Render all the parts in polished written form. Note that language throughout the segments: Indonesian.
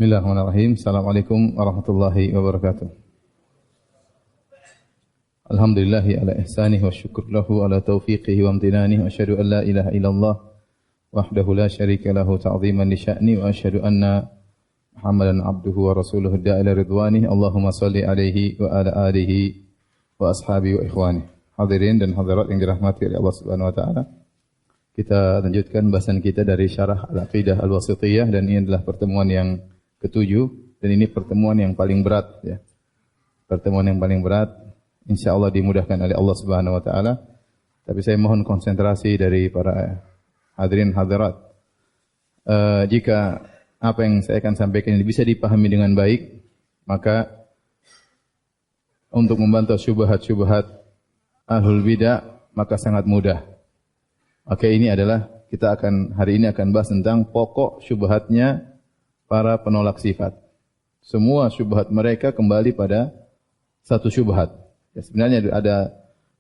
Bismillahirrahmanirrahim. Assalamualaikum warahmatullahi wabarakatuh. Alhamdulillahi ala ihsanih wa syukur lahu ala taufiqihi wa amtinanih wa asyhadu an la ilaha illallah wahdahu la syarika lahu ta'ziman li sya'ni wa asyhadu anna Muhammadan abduhu wa rasuluhu da'ila ridwanih. Allahumma salli alaihi wa ala alihi wa ashabihi wa ikhwanih. Hadirin dan hadirat yang dirahmati oleh Allah Subhanahu wa taala. Kita lanjutkan bahasan kita dari syarah Al-Aqidah Al-Wasithiyah dan ini adalah pertemuan yang ketujuh dan ini pertemuan yang paling berat ya. Pertemuan yang paling berat insyaallah dimudahkan oleh Allah Subhanahu wa taala. Tapi saya mohon konsentrasi dari para hadirin hadirat. Jika apa yang saya akan sampaikan ini bisa dipahami dengan baik, maka untuk membantah syubhat-syubhat ahlul bidah maka sangat mudah. Oke, ini adalah hari ini akan bahas tentang pokok syubhatnya para penolak sifat. Semua syubhat mereka kembali pada satu syubhat. Ya, sebenarnya ada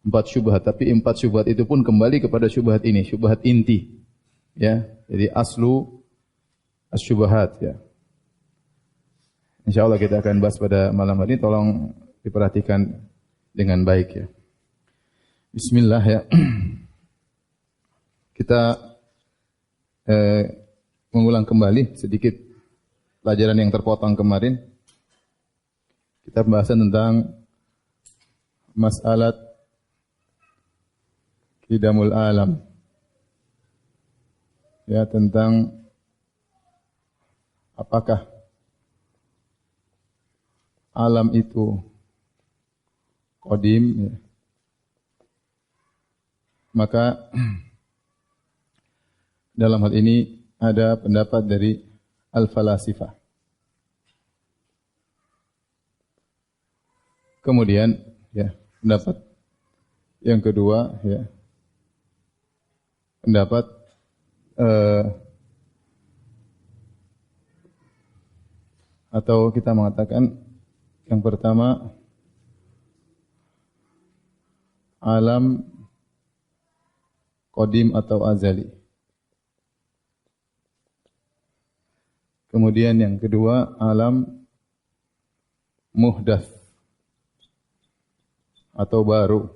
4 syubhat, tapi 4 syubhat itu pun kembali kepada syubhat ini, syubhat inti. Ya, jadi aslu as-syubhat ya. Insyaallah kita akan bahas pada malam hari ini, tolong diperhatikan dengan baik ya. Bismillah ya. Kita mengulang kembali sedikit pelajaran yang terpotong kemarin. Kita pembahasan tentang masalah qidamul alam. Ya, tentang apakah alam itu qadim ya. Maka dalam hal ini ada pendapat dari al-falasifah. Kemudian ya, pendapat yang kedua ya, pendapat atau kita mengatakan yang pertama alam qadim atau azali. Kemudian yang kedua alam muhdats atau baru.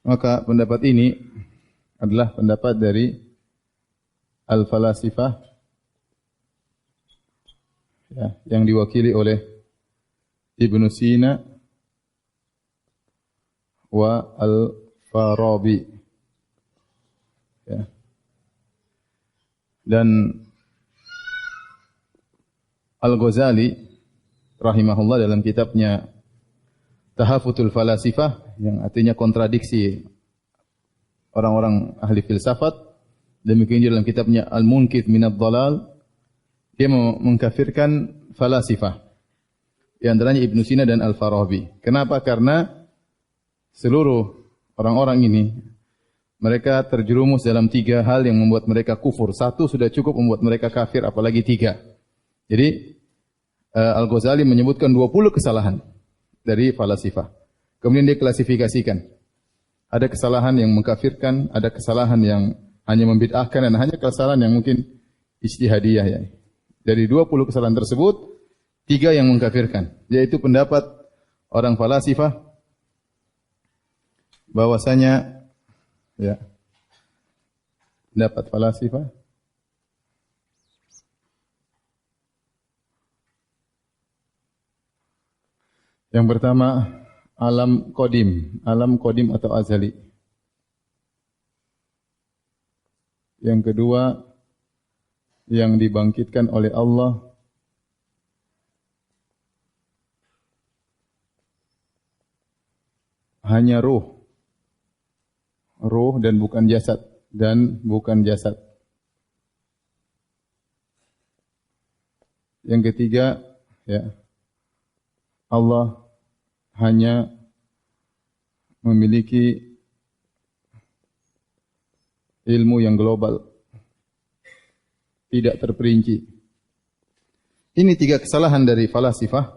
Maka pendapat ini adalah pendapat dari al-falasifah ya, yang diwakili oleh Ibnu Sina wa al-Farabi. Ya. Dan Al-Ghazali rahimahullah dalam kitabnya Tahafutul Falasifah yang artinya kontradiksi orang-orang ahli filsafat, demikian juga dalam kitabnya Al-Munqidh minadh Dhalal dia mengkafirkan falasifah. Di antaranya Ibnu Sina dan Al-Farabi. Kenapa? Karena seluruh orang-orang ini mereka terjerumus dalam 3 hal yang membuat mereka kufur. 1 sudah cukup membuat mereka kafir, apalagi 3. Jadi Al-Ghazali menyebutkan 20 kesalahan dari falasifah. Kemudian dia klasifikasikan. Ada kesalahan yang mengkafirkan, ada kesalahan yang hanya membid'ahkan, dan hanya kesalahan yang mungkin ijtihadiyah ya. Dari 20 kesalahan tersebut, 3 yang mengkafirkan. Yaitu pendapat orang falasifah bahwasanya ya, pendapat falasifah yang pertama alam qadim atau azali. Yang kedua yang dibangkitkan oleh Allah. Hanya ruh dan bukan jasad. Yang ketiga ya, Allah hanya memiliki ilmu yang global, tidak terperinci. Ini 3 kesalahan dari falasifah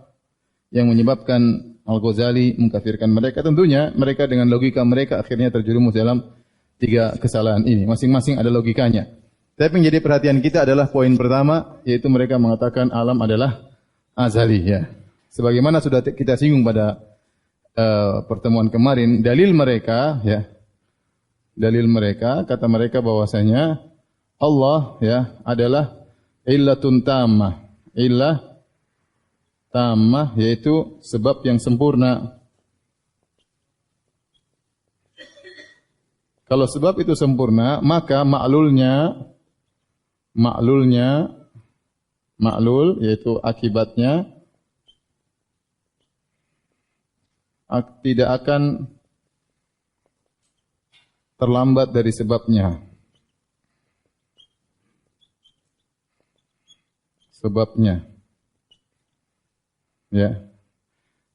yang menyebabkan Al-Ghazali mengkafirkan mereka. Tentunya mereka dengan logika mereka akhirnya terjerumus dalam tiga kesalahan ini. Masing-masing ada logikanya. Tapi yang jadi perhatian kita adalah poin pertama, yaitu mereka mengatakan alam adalah azali. Ya. Sebagaimana sudah kita singgung pada pertemuan kemarin, dalil mereka, kata mereka bahwasanya Allah adalah illatun tammah. Illah tammah yaitu sebab yang sempurna. Kalau sebab itu sempurna, maka maklul yaitu akibatnya tidak akan terlambat dari sebabnya.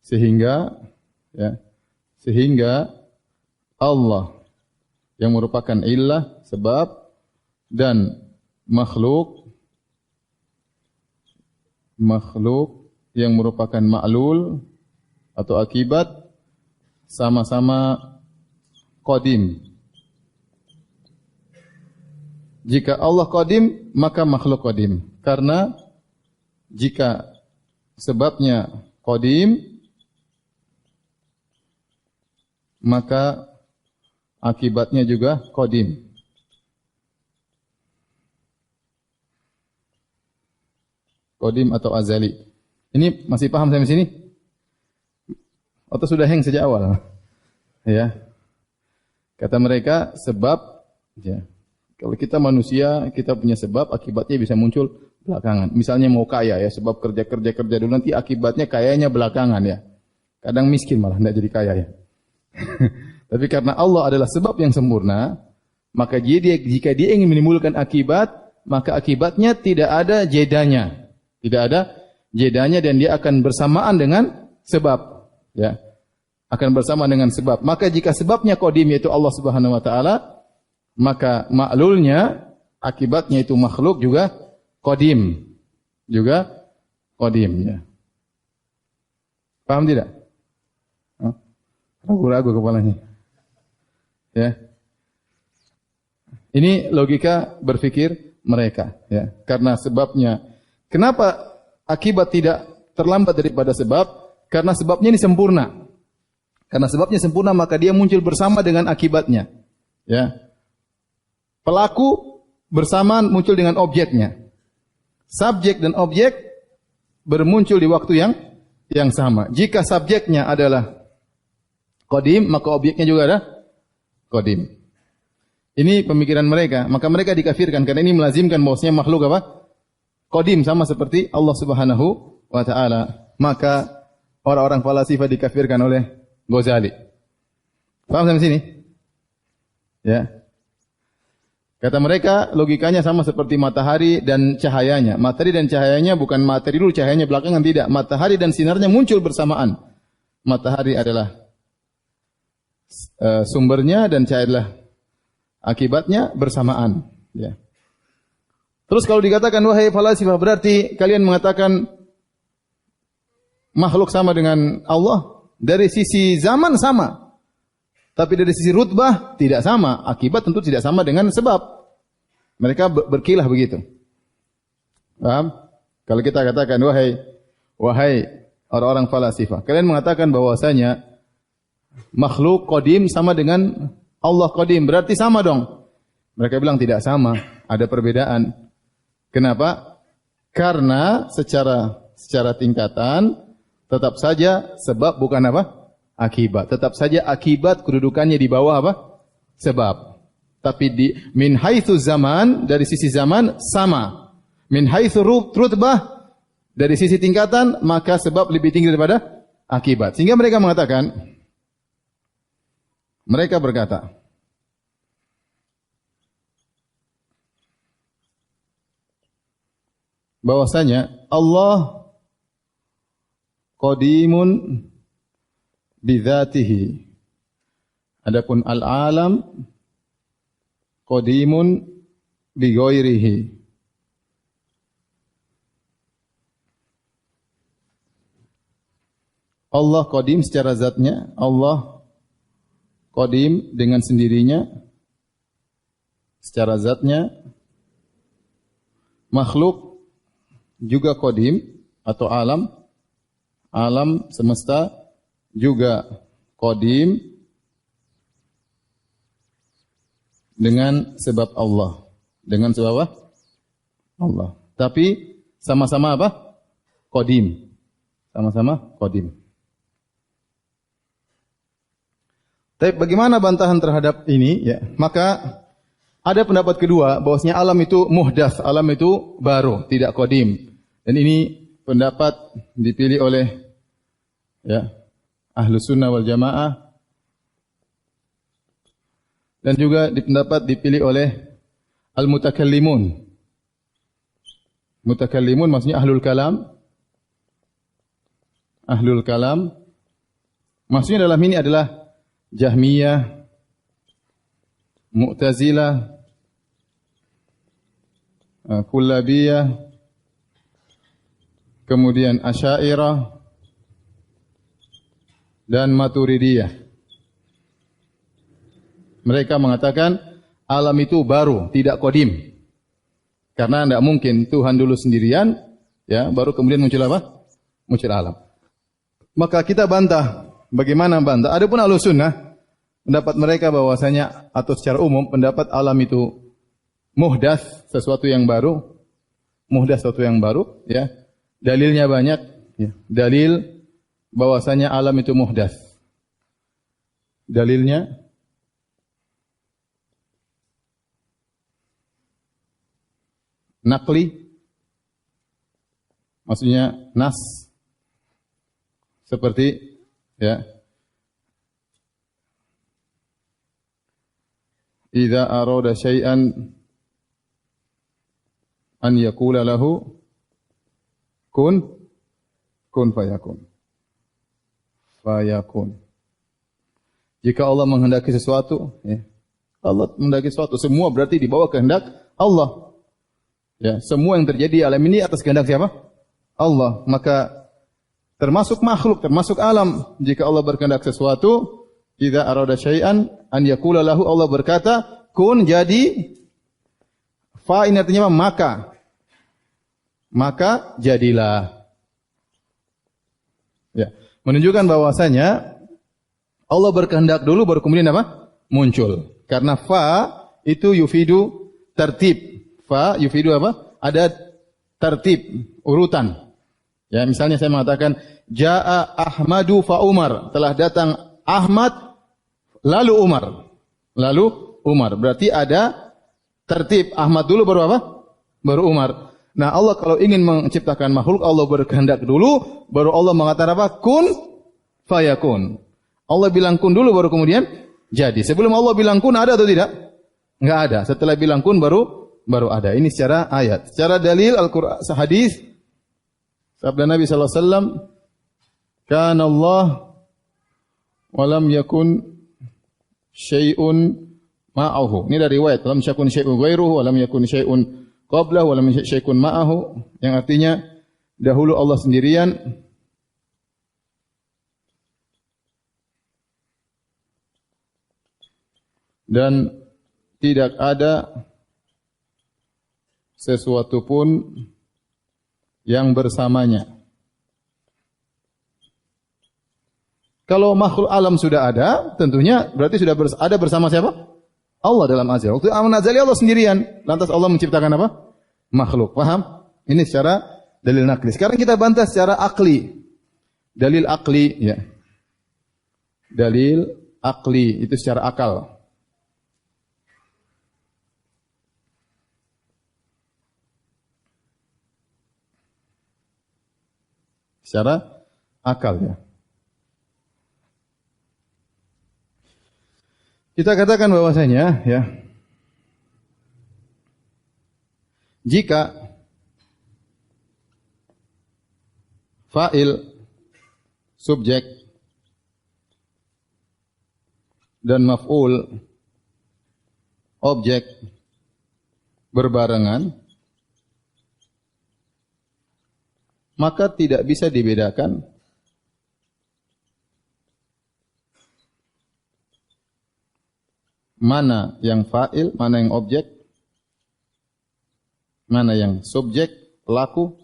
Sehingga Allah yang merupakan illah, sebab, dan makhluk yang merupakan ma'lul atau akibat sama-sama qadim. Jika Allah qadim, maka makhluk qadim. Karena jika sebabnya qadim, maka akibatnya juga qadim. Qadim atau azali. Ini masih paham sampai sini? Atau sudah hang sejak awal? Ya. Kata mereka sebab, kalau kita manusia, kita punya sebab, akibatnya bisa muncul belakangan. Misalnya mau kaya sebab kerja dulu, nanti akibatnya kayanya belakangan ya. Kadang miskin malah tidak jadi kaya ya. Tapi karena Allah adalah sebab yang sempurna, maka jika dia ingin menimbulkan akibat, maka akibatnya tidak ada jedanya. Tidak ada jedanya dan dia akan bersamaan dengan sebab. Ya. Akan bersamaan dengan sebab. Maka jika sebabnya qadim yaitu Allah Subhanahu wa taala, maka maklulnya, akibatnya itu makhluk juga qadim. Ya. Paham tidak? Ragu-ragu kepalanya. Ya. Ini logika berpikir mereka, ya. Karena sebabnya, kenapa akibat tidak terlambat daripada sebab? Karena sebabnya ini sempurna. Karena sebabnya sempurna, maka dia muncul bersama dengan akibatnya. Ya. Pelaku bersamaan muncul dengan objeknya. Subjek dan objek bermuncul di waktu yang sama. Jika subjeknya adalah qadim, maka objeknya juga ada qadim. Ini pemikiran mereka, maka mereka dikafirkan karena ini melazimkan bahwasanya makhluk apa? Qadim, sama seperti Allah Subhanahu wa taala. Maka orang-orang falasifah dikafirkan oleh Ghazali. Paham sampai sini? Ya. Kata mereka logikanya sama seperti matahari dan cahayanya. Matahari dan cahayanya bukan matahari dulu, cahayanya belakangan, tidak. Matahari dan sinarnya muncul bersamaan. Matahari adalah sumbernya dan cahaya adalah akibatnya bersamaan. Ya. Terus kalau dikatakan wahai falasifah, berarti kalian mengatakan makhluk sama dengan Allah dari sisi zaman sama, tapi dari sisi rutbah tidak sama. Akibat tentu tidak sama dengan sebab. Mereka berkilah begitu. Paham? Kalau kita katakan wahai orang-orang falasifah, kalian mengatakan bahwasanya makhluk qadim sama dengan Allah qadim, berarti sama dong. Mereka bilang tidak sama, ada perbedaan. Kenapa? Karena secara tingkatan tetap saja sebab bukan apa? Akibat. Tetap saja akibat kedudukannya di bawah apa? Sebab. Tapi min haitsu zaman, dari sisi zaman sama. Min haitsu rutbah, dari sisi tingkatan, maka sebab lebih tinggi daripada akibat. Sehingga mereka mengatakan, mereka berkata, bahwasanya Allah qadimun bidzatihi. Adapun al-alam qadimun bi ghairihi. Allah qadim secara zatnya, Allah qadim dengan sendirinya, secara zatnya, makhluk juga qadim atau alam semesta juga qadim dengan sebab Allah. Dengan sebab apa? Allah. Tapi sama-sama apa? Qadim. Sama-sama qadim. Tapi bagaimana bantahan terhadap ini? Ya, maka ada pendapat kedua bahwasanya alam itu muhdats, alam itu baru, tidak qadim. Dan ini pendapat dipilih oleh ya Ahlus Sunnah wal Jamaah dan juga pendapat dipilih oleh al-mutakallimun. Mutakallimun maksudnya ahlul kalam. Ahlul kalam maksudnya dalam ini adalah Jahmiyah, Mu'tazilah, Kullabiyah, kemudian Asy'ariyah dan Maturidiyah. Mereka mengatakan alam itu baru, tidak qadim. Karena tidak mungkin Tuhan dulu sendirian, ya, baru kemudian muncul apa? Muncul alam. Maka kita bantah. Bagaimana bantah? Adapun Ahlussunnah, pendapat mereka bahwasanya atau secara umum pendapat alam itu muhdats, sesuatu yang baru. Muhdats sesuatu yang baru, ya. Dalilnya banyak, ya. Dalil bahwasanya alam itu muhdats. Dalilnya naqli, maksudnya nas, seperti ya, idza arada syai'an an yaqula lahu kun fayakun. Fayakun. Jika Allah menghendaki sesuatu, ya, Allah menghendaki sesuatu, semua berarti di bawah kehendak Allah. Ya, semua yang terjadi alam ini atas kehendak siapa? Allah. Maka termasuk makhluk, termasuk alam. Jika Allah berkehendak sesuatu, idza arada syai'an an yaqula lahu, Allah berkata, kun, jadi. Fa ini artinya maka. Maka jadilah. Ya, menunjukkan bahwasanya Allah berkehendak dulu baru kemudian apa? Muncul. Karena fa itu yufidu tertib. Fa yufidu apa? Ada tertib, urutan. Ya, misalnya saya mengatakan jaa Ahmadu fa Umar, telah datang Ahmad lalu Umar. Lalu Umar. Berarti ada tertib, Ahmad dulu baru apa? Baru Umar. Nah, Allah kalau ingin menciptakan makhluk, Allah berkehendak dulu, baru Allah mengatakan apa? Kun fayakun. Allah bilang kun dulu baru kemudian jadi. Sebelum Allah bilang kun ada atau tidak? Enggak ada. Setelah bilang kun baru ada. Ini secara ayat. Secara dalil Al-Qur'an, hadis, sabda Nabi sallallahu alaihi wasallam, kana Allah wa lam yakun syai'un ma'ahu. Ini dari riwayat, lam yakun syai'un ghairuhu wa lam yakun syai'un qablahu wa lam yakun syai'un ma'ahu, yang artinya dahulu Allah sendirian dan tidak ada sesuatu pun yang bersamanya. Kalau makhluk alam sudah ada, tentunya berarti sudah ada bersama siapa? Allah dalam azal. Waktu alam azali Allah sendirian, lantas Allah menciptakan apa? Makhluk. Paham? Ini secara dalil nakli. Sekarang kita bantah secara akli. Dalil akli, ya. Dalil akli itu secara akal. Secara akal, ya. Kita katakan bahwasanya, ya, jika fa'il, subjek, dan maf'ul, objek, berbarengan, maka tidak bisa dibedakan mana yang fa'il, mana yang objek, mana yang subjek, pelaku,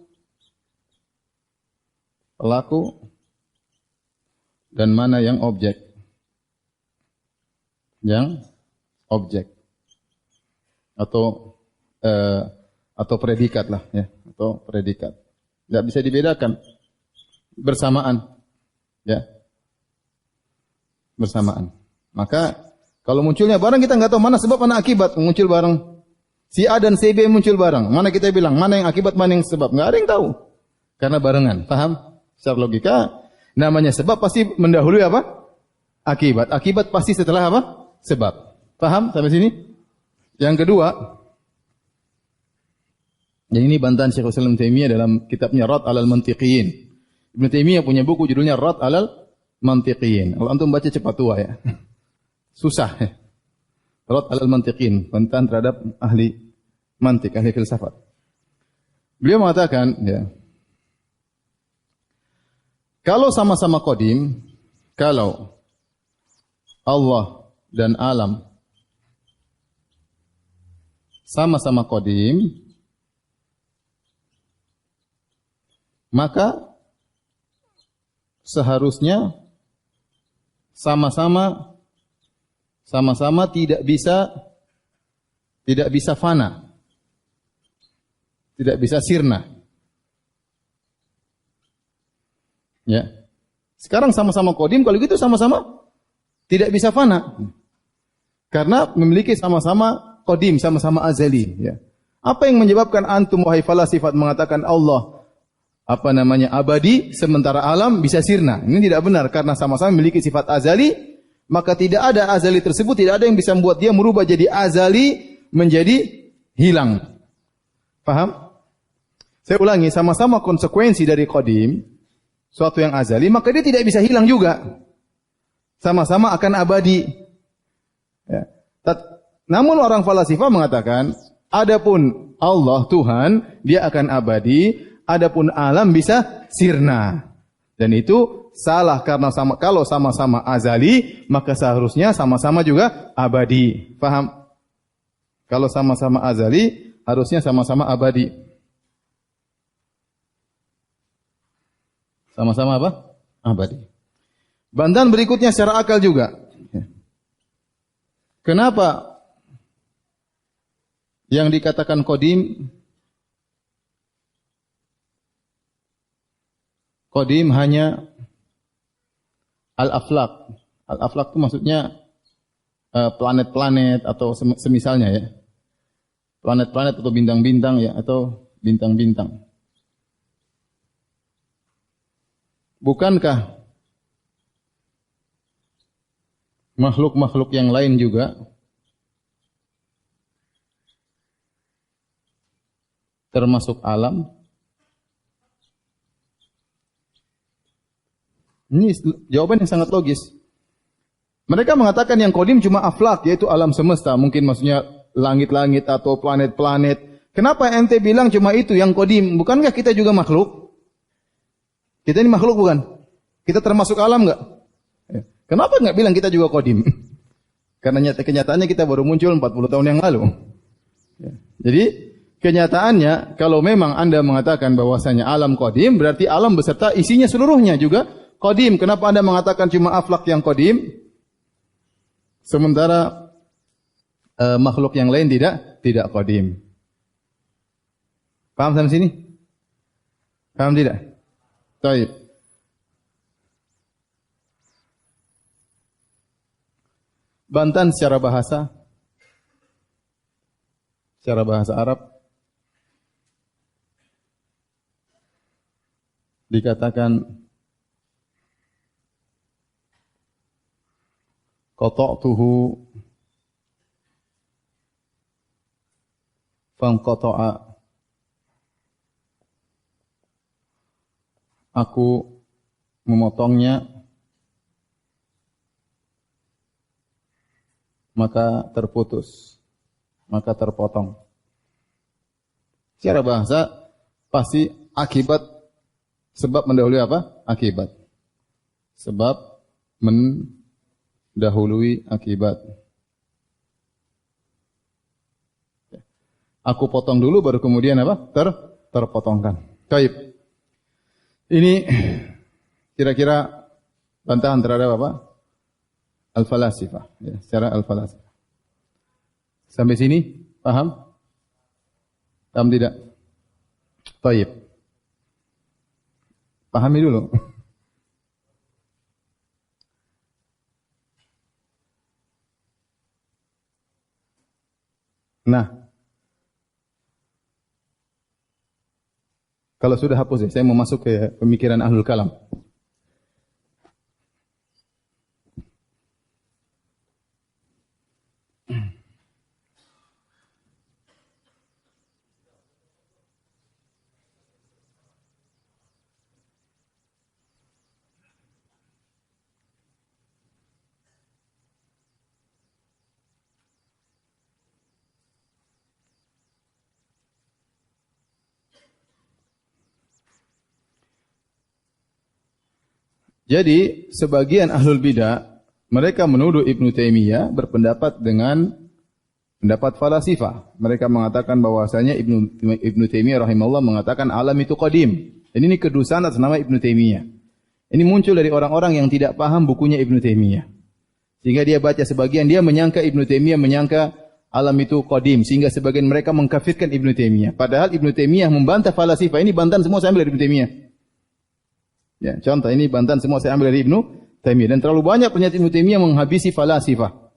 dan mana yang objek. Yang objek atau predikat lah ya, atau predikat. Tidak bisa dibedakan bersamaan ya. Bersamaan. Maka kalau munculnya barang kita enggak tahu mana sebab mana akibat, muncul barang si A dan si B muncul barang. Mana kita bilang mana yang akibat, mana yang sebab? Enggak ada yang tahu. Karena barengan. Paham? Secara logika namanya sebab pasti mendahului apa? Akibat. Akibat pasti setelah apa? Sebab. Paham sampai sini? Yang kedua, yang ini bantahan Syekhul Islam Taimiyah dalam kitabnya Rad 'alal Mantiqiyin. Ibnu Taimiyah punya buku judulnya Rad 'alal Mantiqiyin. Kalau antum baca cepat tua ya. Susah ya. Rad 'alal Mantiqiyin, bantahan terhadap ahli mantik, ahli filsafat. Beliau mengatakan ya, kalau sama-sama qadim, kalau Allah dan alam sama-sama qadim, maka seharusnya sama-sama tidak bisa fana, tidak bisa sirna. Ya. Sekarang sama-sama qadim, kalau gitu sama-sama tidak bisa fana. Karena memiliki sama-sama qadim, sama-sama azali. Ya. Apa yang menyebabkan antum wahai falasifat mengatakan Allah abadi sementara alam bisa sirna? Ini tidak benar karena sama-sama memiliki sifat azali, maka tidak ada azali tersebut, tidak ada yang bisa membuat dia merubah jadi azali menjadi hilang. Paham? Saya ulangi, sama-sama konsekuensi dari qadim, suatu yang azali, maka dia tidak bisa hilang juga. Sama-sama akan abadi. Ya. Namun orang falasifah mengatakan, adapun Allah Tuhan, dia akan abadi, adapun alam bisa sirna. Dan itu salah karena kalau sama-sama azali, maka seharusnya sama-sama juga abadi. Paham? Kalau sama-sama azali, harusnya sama-sama abadi. Sama-sama apa? Abadi. Bantahan berikutnya secara akal juga. Kenapa yang dikatakan qadim hanya al-aflaq. Al-aflaq itu maksudnya planet-planet atau semisalnya ya. Planet-planet atau bintang-bintang ya, atau bintang-bintang. Bukankah makhluk-makhluk yang lain juga termasuk alam? Ini jawaban yang sangat logis. Mereka mengatakan yang qadim cuma aflak, yaitu alam semesta. Mungkin maksudnya langit-langit atau planet-planet. Kenapa ente bilang cuma itu yang qadim? Bukankah kita juga makhluk? Kita ini makhluk bukan? Kita termasuk alam enggak? Kenapa enggak bilang kita juga qadim? Karena kenyataannya kita baru muncul 40 tahun yang lalu. Jadi kenyataannya kalau memang Anda mengatakan bahwasanya alam qadim, berarti alam beserta isinya seluruhnya juga qadim. Kenapa Anda mengatakan cuma aflak yang qadim? Sementara makhluk yang lain tidak qadim. Paham sampai sini? Paham tidak? Baik. Bantahan secara bahasa Arab dikatakan qata'tuhu fanqata'a. Aku memotongnya maka terputus, maka terpotong. Secara bahasa pasti akibat, sebab mendahului apa? Akibat. Sebab mendahului akibat. Aku potong dulu baru kemudian apa? Terpotongkan. Baik. Ini kira-kira bantahan terhadap apa? Al-falasifah, ya, secara al-falasifah. Sampai sini paham? Paham tidak? Baik. Pahami dulu. Nah, kalau sudah hapus ya, saya mau masuk ke pemikiran ahlul kalam. Jadi, sebagian ahlul bidah, mereka menuduh Ibnu Taimiyah berpendapat dengan pendapat falasifah. Mereka mengatakan bahwasanya Ibnu Taimiyah rahimahullah mengatakan alam itu qadim. Ini kedustaan atas nama Ibnu Taimiyah. Ini muncul dari orang-orang yang tidak paham bukunya Ibnu Taimiyah. Sehingga dia baca sebagian, dia menyangka Ibnu Taimiyah menyangka alam itu qadim. Sehingga sebagian mereka mengkafirkan Ibnu Taimiyah. Padahal Ibnu Taimiyah membantah falasifah. Ini bantahan semua saya ambil dari Ibnu Taimiyah. Ya, contoh ini bantahan semua saya ambil dari Ibnu Taimiyah. Dan terlalu banyak pernyataan Ibnu Taimiyah menghabisi falasifah.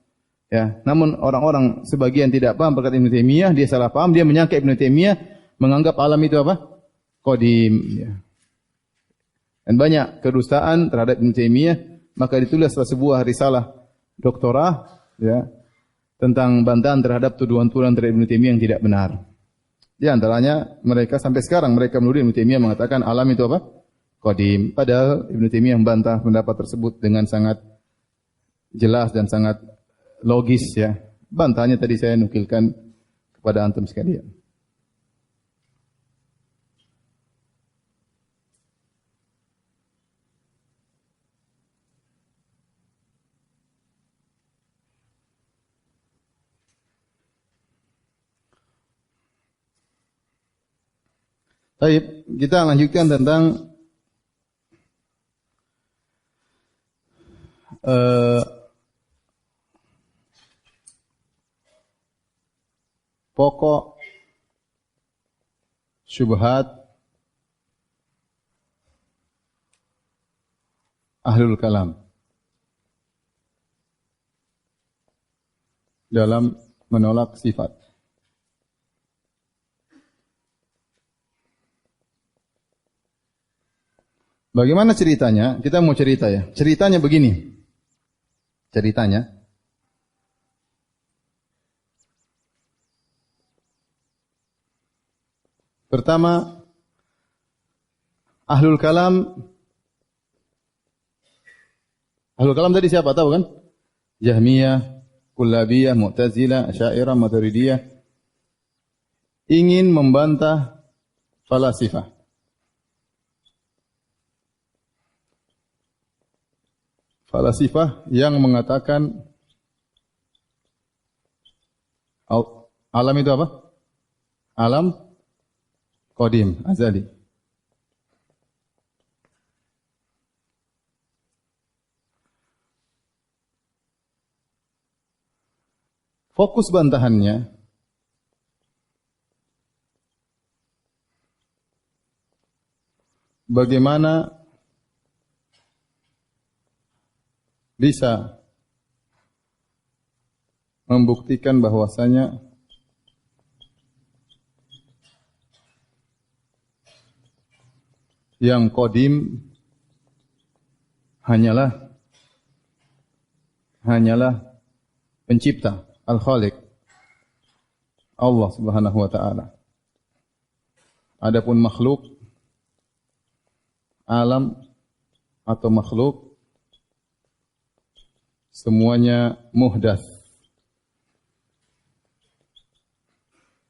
Ya, namun orang-orang sebagian tidak paham perkataan Ibnu Taimiyah, dia salah paham, dia menyangka Ibnu Taimiyah menganggap alam itu apa? Qadim. Ya. Dan banyak kedustaan terhadap Ibnu Taimiyah, maka ditulislah sebuah risalah doktorah ya, tentang bantahan terhadap tuduhan-tuduhan terhadap Ibnu Taimiyah yang tidak benar. Di antaranya mereka sampai sekarang mereka menuduh Ibnu Taimiyah mengatakan alam itu apa? Qadim. Padahal Ibnu Taimiyah membantah pendapat tersebut dengan sangat jelas dan sangat logis ya. Bantahnya tadi saya nukilkan kepada antum sekalian. Baik, kita lanjutkan tentang pokok syubhat ahlul kalam dalam menolak sifat. Bagaimana ceritanya? Kita mau cerita ya. Ceritanya begini. Ceritanya, pertama, ahlul kalam tadi siapa tahu kan? Jahmiyah, Kullabiyah, Mu'tazilah, Asy'ariyah, Maturidiyah ingin membantah falasifah. Falasifah yang mengatakan alam itu apa? Alam qadim, azali. Fokus bantahannya bagaimana bisa membuktikan bahwasanya yang qadim hanyalah pencipta, al-Khaliq, Allah Subhanahu wa taala. Adapun makhluk, alam atau makhluk semuanya muhdats.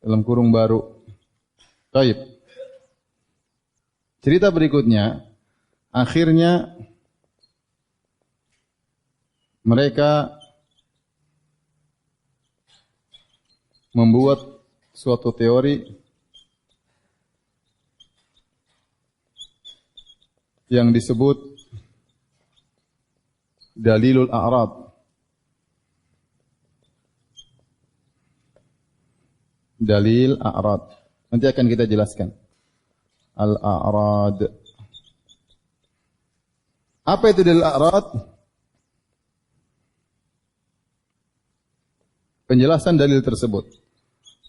Dalam kurung baru. Baik. Cerita berikutnya, akhirnya mereka membuat suatu teori yang disebut dalilul a'rad. Dalil a'rad. Nanti akan kita jelaskan. Al-a'rad. Apa itu dalil a'rad? Penjelasan dalil tersebut.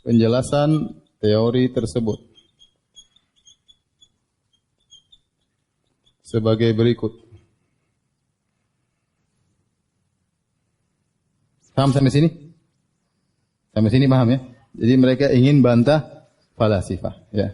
Penjelasan teori tersebut. Sebagai berikut. Paham sampai sini? Sampai sini paham ya? Jadi mereka ingin bantah falasifah, ya.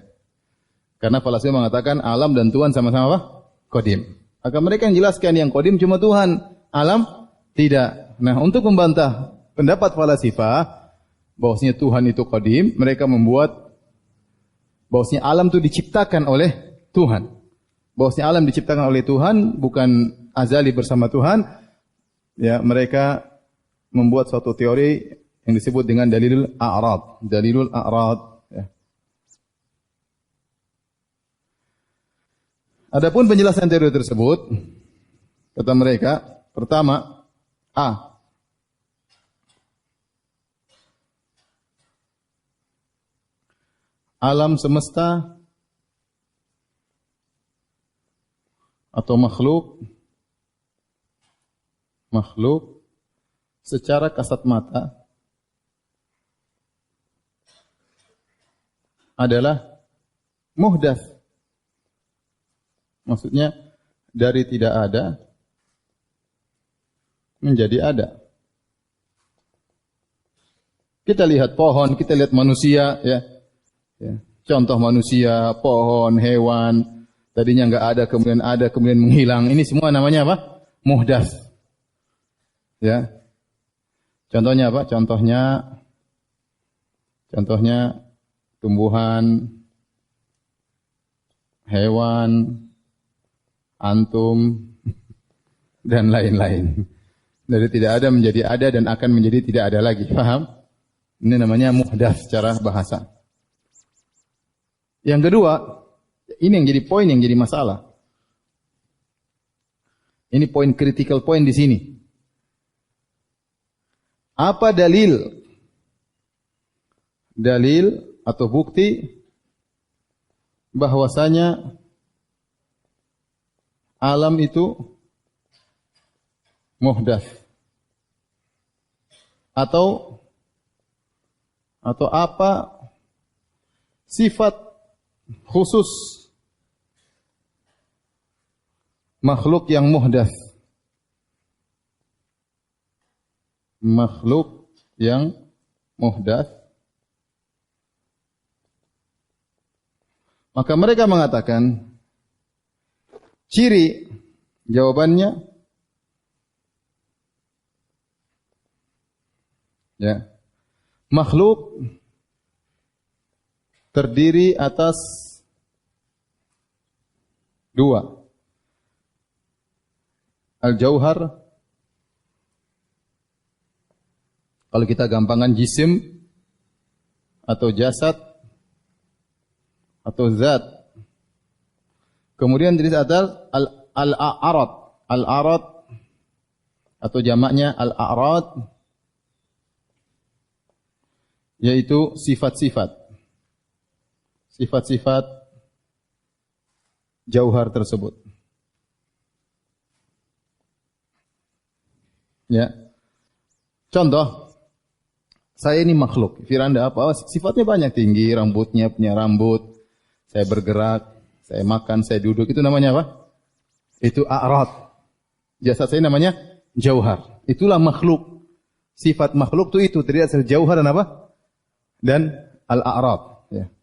Karena falasifah mengatakan alam dan Tuhan sama-sama apa? Qadim. Maka mereka yang jelaskan yang qadim cuma Tuhan, alam tidak. Nah, untuk membantah pendapat falasifah bahwasanya Tuhan itu qadim, mereka membuat bahwasanya alam itu diciptakan oleh Tuhan. Bahwasanya alam diciptakan oleh Tuhan, bukan azali bersama Tuhan. Ya, mereka membuat suatu teori yang disebut dengan dalilul a'rad. Dalilul a'rad. Ya. Adapun penjelasan teori tersebut, kata mereka, pertama, A. Alam semesta atau makhluk secara kasat mata adalah muhdats. Maksudnya dari tidak ada menjadi ada. Kita lihat pohon, kita lihat manusia, ya. Contoh manusia, pohon, hewan, tadinya enggak ada, kemudian menghilang. Ini semua namanya apa? Muhdats. Ya. Contohnya apa? Contohnya tumbuhan, hewan, antum, dan lain-lain. Dari tidak ada menjadi ada dan akan menjadi tidak ada lagi. Paham? Ini namanya muhdats secara bahasa. Yang kedua, ini yang jadi poin yang jadi masalah. Ini poin critical point di sini. Apa dalil atau bukti bahwasanya alam itu muhdats? Atau apa sifat khusus makhluk yang muhdats? Makhluk yang muhdats. Maka mereka mengatakan ciri jawabannya ya, makhluk terdiri atas dua. Al-jauhar, kalau kita gampangan jisim atau jasad atau zat. Kemudian terdiri atas al-a'rad. Al-a'rad atau jamaknya al-a'rad yaitu sifat-sifat. Sifat-sifat jauhar tersebut. Ya. Contoh, saya ini makhluk. Firanda apa? Sifatnya banyak, tinggi, rambutnya punya rambut. Saya bergerak, saya makan, saya duduk. Itu namanya apa? Itu a'rad. Jasad saya namanya jauhar. Itulah makhluk. Sifat makhluk itu terdiri atas jauhar dan apa? Dan al-a'rad. Ya.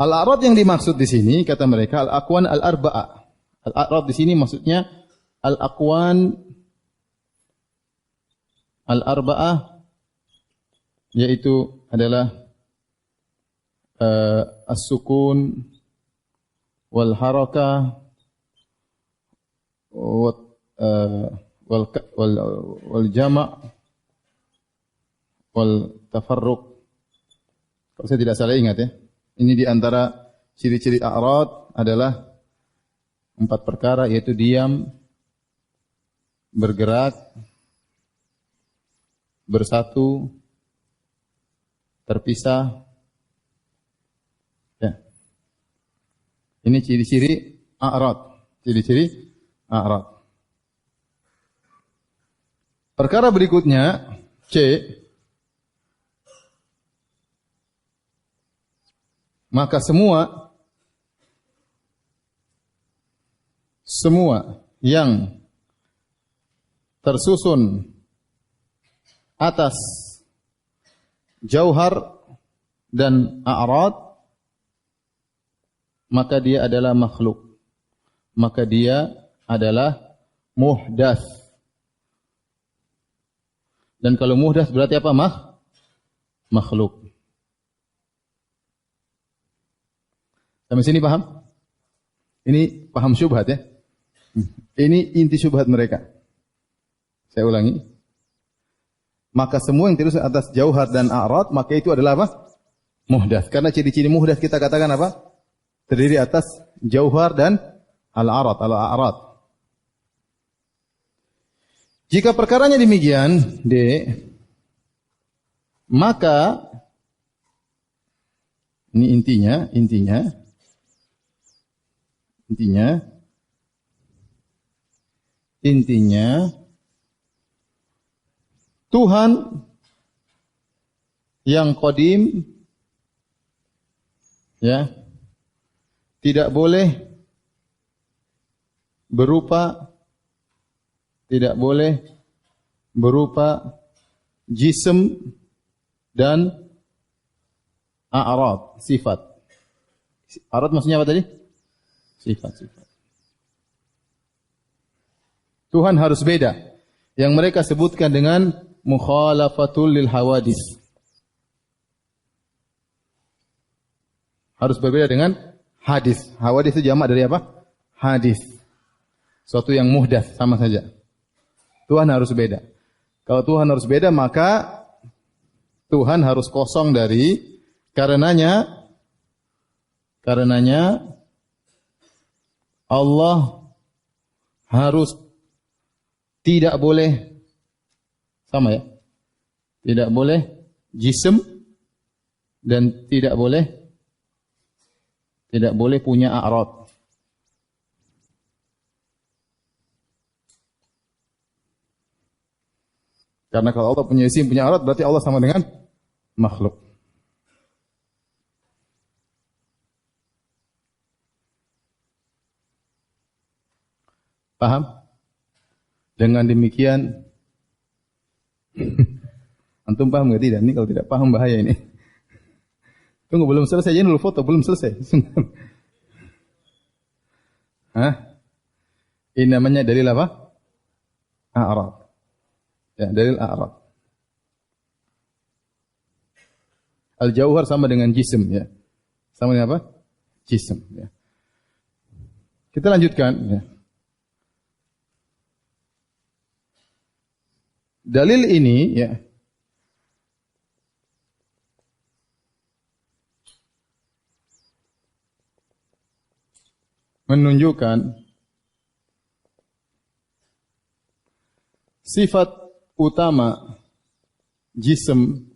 Al-a'rad yang dimaksud di sini kata mereka al-aqwan al-arba'ah. Al-a'rad di sini maksudnya al-aqwan al-arba'ah yaitu adalah as-sukun wal harakah wal jama' wal tafarruq Kalau saya tidak salah ingat ya. Ini di antara ciri-ciri a'rad adalah 4 perkara, yaitu diam, bergerak, bersatu, terpisah. Ya. Ini ciri-ciri a'rad. Ciri-ciri a'rad. Perkara berikutnya, C. Maka semua yang tersusun atas jauhar dan a'rad, maka dia adalah makhluk. Maka dia adalah muhdats. Dan kalau muhdats berarti apa? Makhluk. Sampai sini paham? Ini paham syubhat ya? Ini inti syubhat mereka. Saya ulangi. Maka semua yang terus atas jauhar dan a'rad, maka itu adalah apa? Muhdats. Karena ciri-ciri muhdats kita katakan apa? Terdiri atas jauhar dan al-a'rad. Jika perkaranya demikian, D, maka ini intinya Tuhan yang qadim ya tidak boleh berupa jism dan a'rad, sifat. A'rad maksudnya apa tadi? Sifat. Tuhan harus beda. Yang mereka sebutkan dengan mukhalafatul lil hawadis. Harus berbeda dengan hadis. Hawadis itu jamak dari apa? Hadis. Suatu yang muhdats, sama saja. Tuhan harus beda. Kalau Tuhan harus beda, maka Tuhan harus kosong dari, karenanya Allah harus tidak boleh sama ya. Tidak boleh jism dan tidak boleh punya a'rad. Karena kalau Allah punya jism, punya a'rad, berarti Allah sama dengan makhluk. Paham? Dengan demikian, antum paham nggak tidak? Ini kalau tidak paham bahaya ini. Tunggu, belum selesai. Jangan dulu foto, belum selesai. Hah? Ini namanya dalil apa? A'rad. Ya, dalil a'rad. Al-jauhar sama dengan jism ya. Sama dengan apa? Jism ya. Kita lanjutkan ya. Dalil ini ya menunjukkan sifat utama jism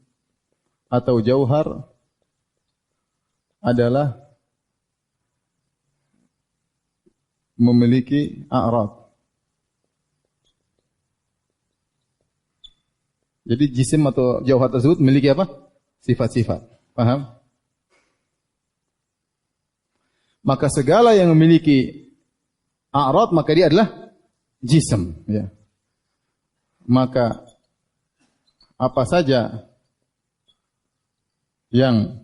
atau jauhar adalah memiliki a'rad. Jadi jisim atau jauhar tersebut memiliki apa? Sifat-sifat. Paham? Maka segala yang memiliki a'rad, maka dia adalah jisim. Ya. Maka apa saja yang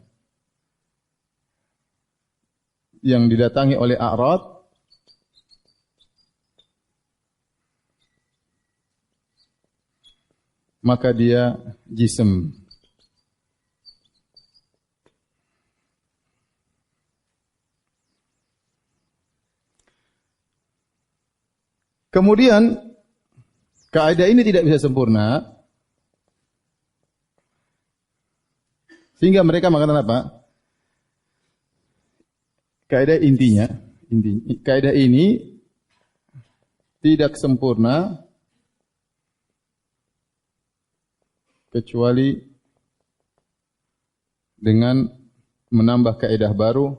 didatangi oleh a'rad, maka dia jism. Kemudian kaidah ini tidak bisa sempurna Sehingga mereka mengatakan apa? Kaidah intinya, kaidah ini tidak sempurna kecuali dengan menambah kaidah baru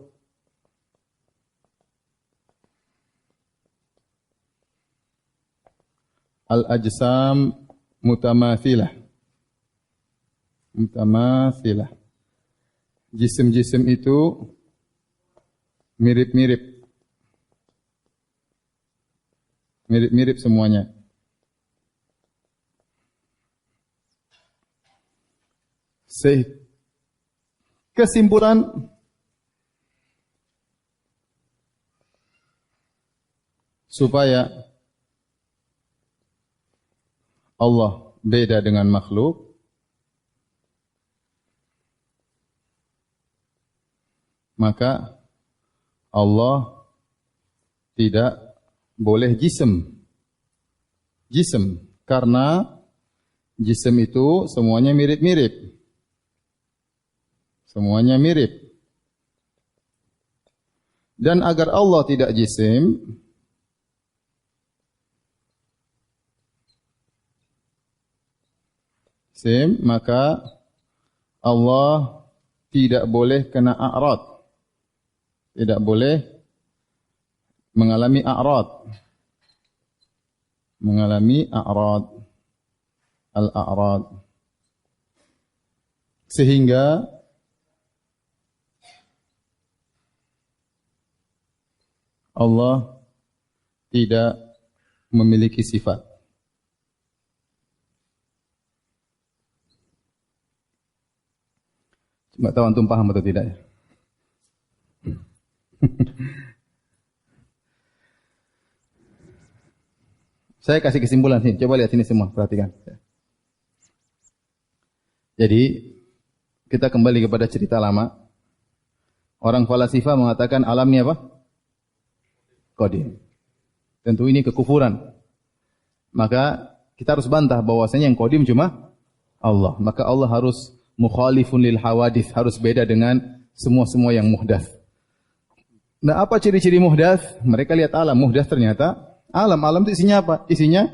al-ajsam mutamathilah. Mutamathilah. Jisim-jisim itu mirip-mirip. Mirip-mirip semuanya. Kesimpulan supaya Allah beda dengan makhluk, maka Allah tidak boleh jisim. Jisim, karena jisim itu semuanya mirip-mirip. Semuanya mirip. Dan agar Allah tidak jisim, maka Allah tidak boleh kena a'rad. Tidak boleh mengalami a'rad. Mengalami a'rad. Al-a'rad. Sehingga Allah tidak memiliki sifat. Cuma tahu antum paham atau tidak ya? Saya kasih kesimpulan sini. Coba lihat sini semua, perhatikan. Jadi, kita kembali kepada cerita lama. Orang falasifah mengatakan alam ini apa? Qadim. Tentu ini kekufuran. Maka kita harus bantah bahwasanya yang qadim cuma Allah. Maka Allah harus mukhalifun lil hawadith, harus beda dengan semua-semua yang muhdats. Nah, apa ciri-ciri muhdats? Mereka lihat alam, muhdats ternyata alam. Alam itu isinya apa? Isinya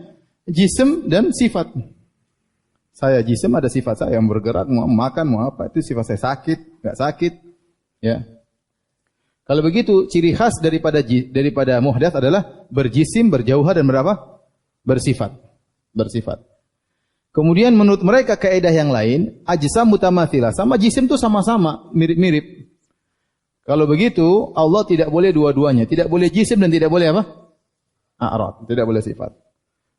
jisim dan sifat. Saya jisim, ada sifat saya yang bergerak, mau makan, mau apa, itu sifat saya, sakit, enggak sakit, ya. Kalau begitu, ciri khas daripada muhdats adalah berjisim, berjauhar dan berapa? Bersifat. Kemudian menurut mereka kaidah yang lain, ajsam mutamathilah, sama jisim itu sama-sama, mirip-mirip. Kalau begitu, Allah tidak boleh dua-duanya, tidak boleh jisim dan tidak boleh apa? A'rad, tidak boleh sifat.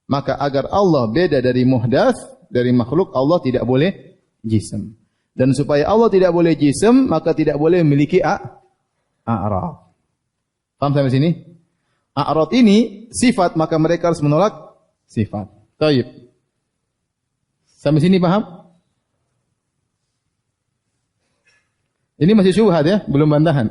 Maka agar Allah beda dari muhdats, dari makhluk, Allah tidak boleh jisim. Dan supaya Allah tidak boleh jisim, maka tidak boleh memiliki a'rad. Paham sampai sini? A'rad ini sifat, maka mereka harus menolak sifat. Taib. Sampai sini paham? Ini masih syubhat ya, belum bantahan.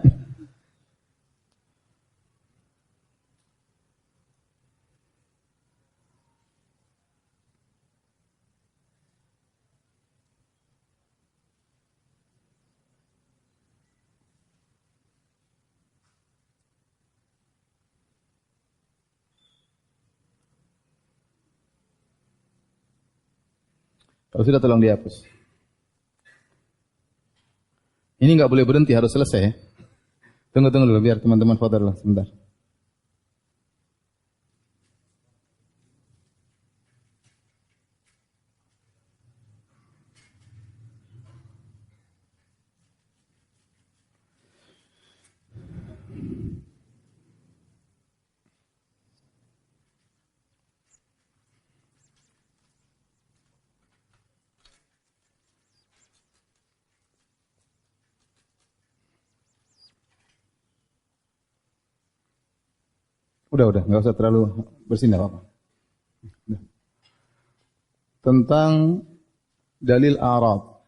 Kalau sudah tolong dihapus. Ini enggak boleh berhenti, harus selesai ya. Tunggu dulu biar teman-teman foto dulu sebentar. Udah, enggak usah terlalu bersinar apa. Tentang dalil a'rad.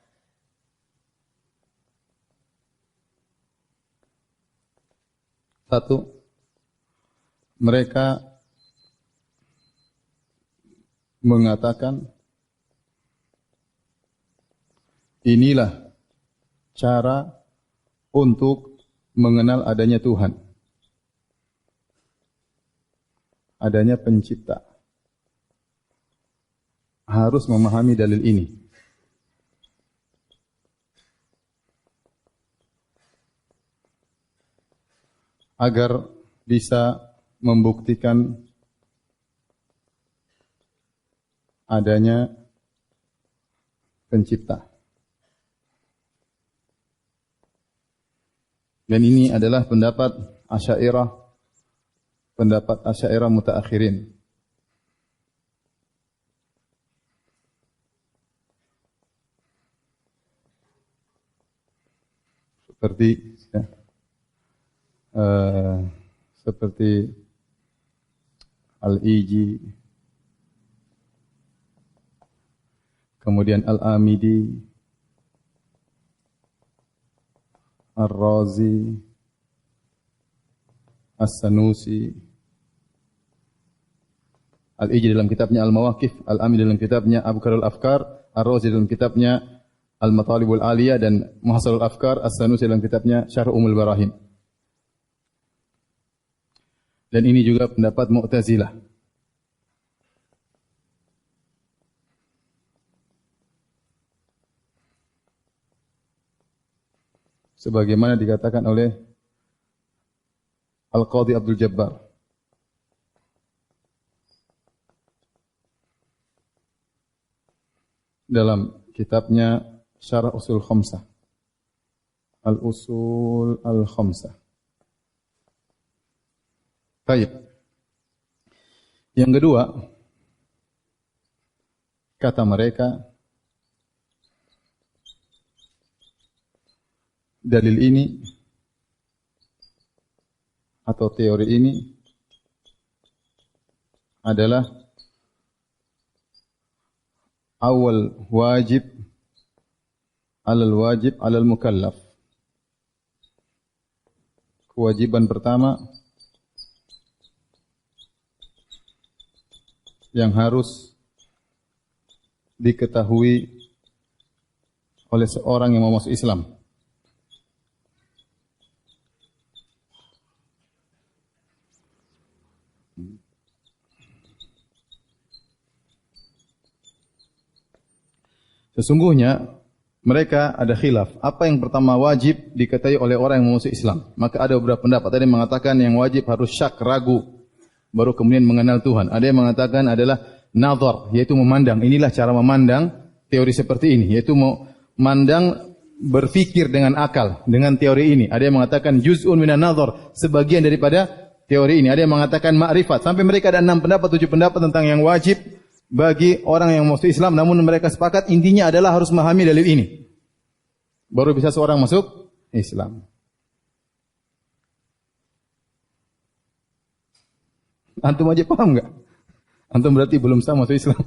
Satu, mereka mengatakan inilah cara untuk mengenal adanya Tuhan. Adanya pencipta. Harus memahami dalil ini. Agar bisa membuktikan adanya pencipta. Dan ini adalah pendapat Asy'ariyah mutaakhirin. Seperti Al-Iji, kemudian Al-Amidi, Ar-Razi, As-Sanusi. Al-Iji dalam kitabnya Al-Mawaqif, Al-Amidi dalam kitabnya Abkarul Afkar, Ar-Razi dalam kitabnya Al-Matalibul Aliyah, dan Muhassalul Afkar, As-Sanusi dalam kitabnya Syarh Ummul Barahin. Dan ini juga pendapat Mu'tazilah. Sebagaimana dikatakan oleh Al-Qadhi Abdul Jabbar. Dalam kitabnya Syarah Usul Khamsah. Al-Usul Al-Khamsah. Baik. Yang kedua, kata mereka, dalil ini atau teori ini adalah awal wajib alal mukallaf. Kewajiban pertama yang harus diketahui oleh seorang yang mau masuk Islam. Sesungguhnya mereka ada khilaf. Apa yang pertama wajib diketahui oleh orang yang mau masuk Islam? Maka ada beberapa pendapat. Ada yang mengatakan yang wajib harus syak, ragu, baru kemudian mengenal Tuhan. Ada yang mengatakan adalah nazar, yaitu memandang. Inilah cara memandang teori seperti ini, yaitu memandang, berfikir dengan akal, dengan teori ini. Ada yang mengatakan juz'un minan nazar, sebagian daripada teori ini. Ada yang mengatakan ma'rifat. Sampai mereka ada 6 pendapat, 7 pendapat tentang yang wajib bagi orang yang masuk Islam. Namun mereka sepakat intinya adalah harus memahami dalil ini. Baru bisa seorang masuk Islam. Antum aja paham enggak? Antum berarti belum sah masuk Islam.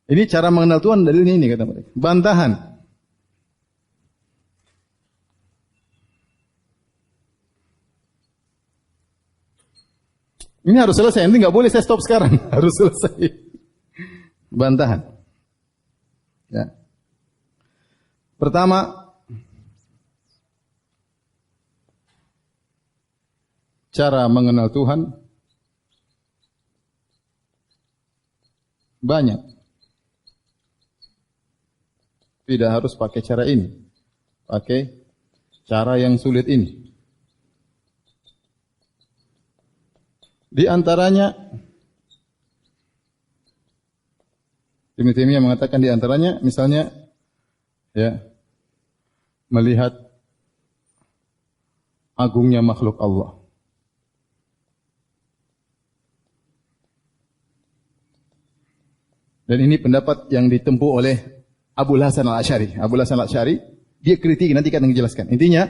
Ini cara mengenal Tuhan, dalilnya ini kata mereka. Bantahan. Ini harus selesai, nanti enggak boleh saya stop sekarang. Harus selesai. Bantahan. Ya. Pertama, cara mengenal Tuhan banyak. Tidak harus pakai cara ini. Pakai cara yang sulit ini. Di antaranya, Ibnu Taimiyah mengatakan di antaranya, misalnya, ya, melihat agungnya makhluk Allah. Dan ini pendapat yang ditempuh oleh Abul Hasan Al-Asy'ari. Abul Hasan Al-Asy'ari, dia kritik, nanti akan menjelaskan. Intinya,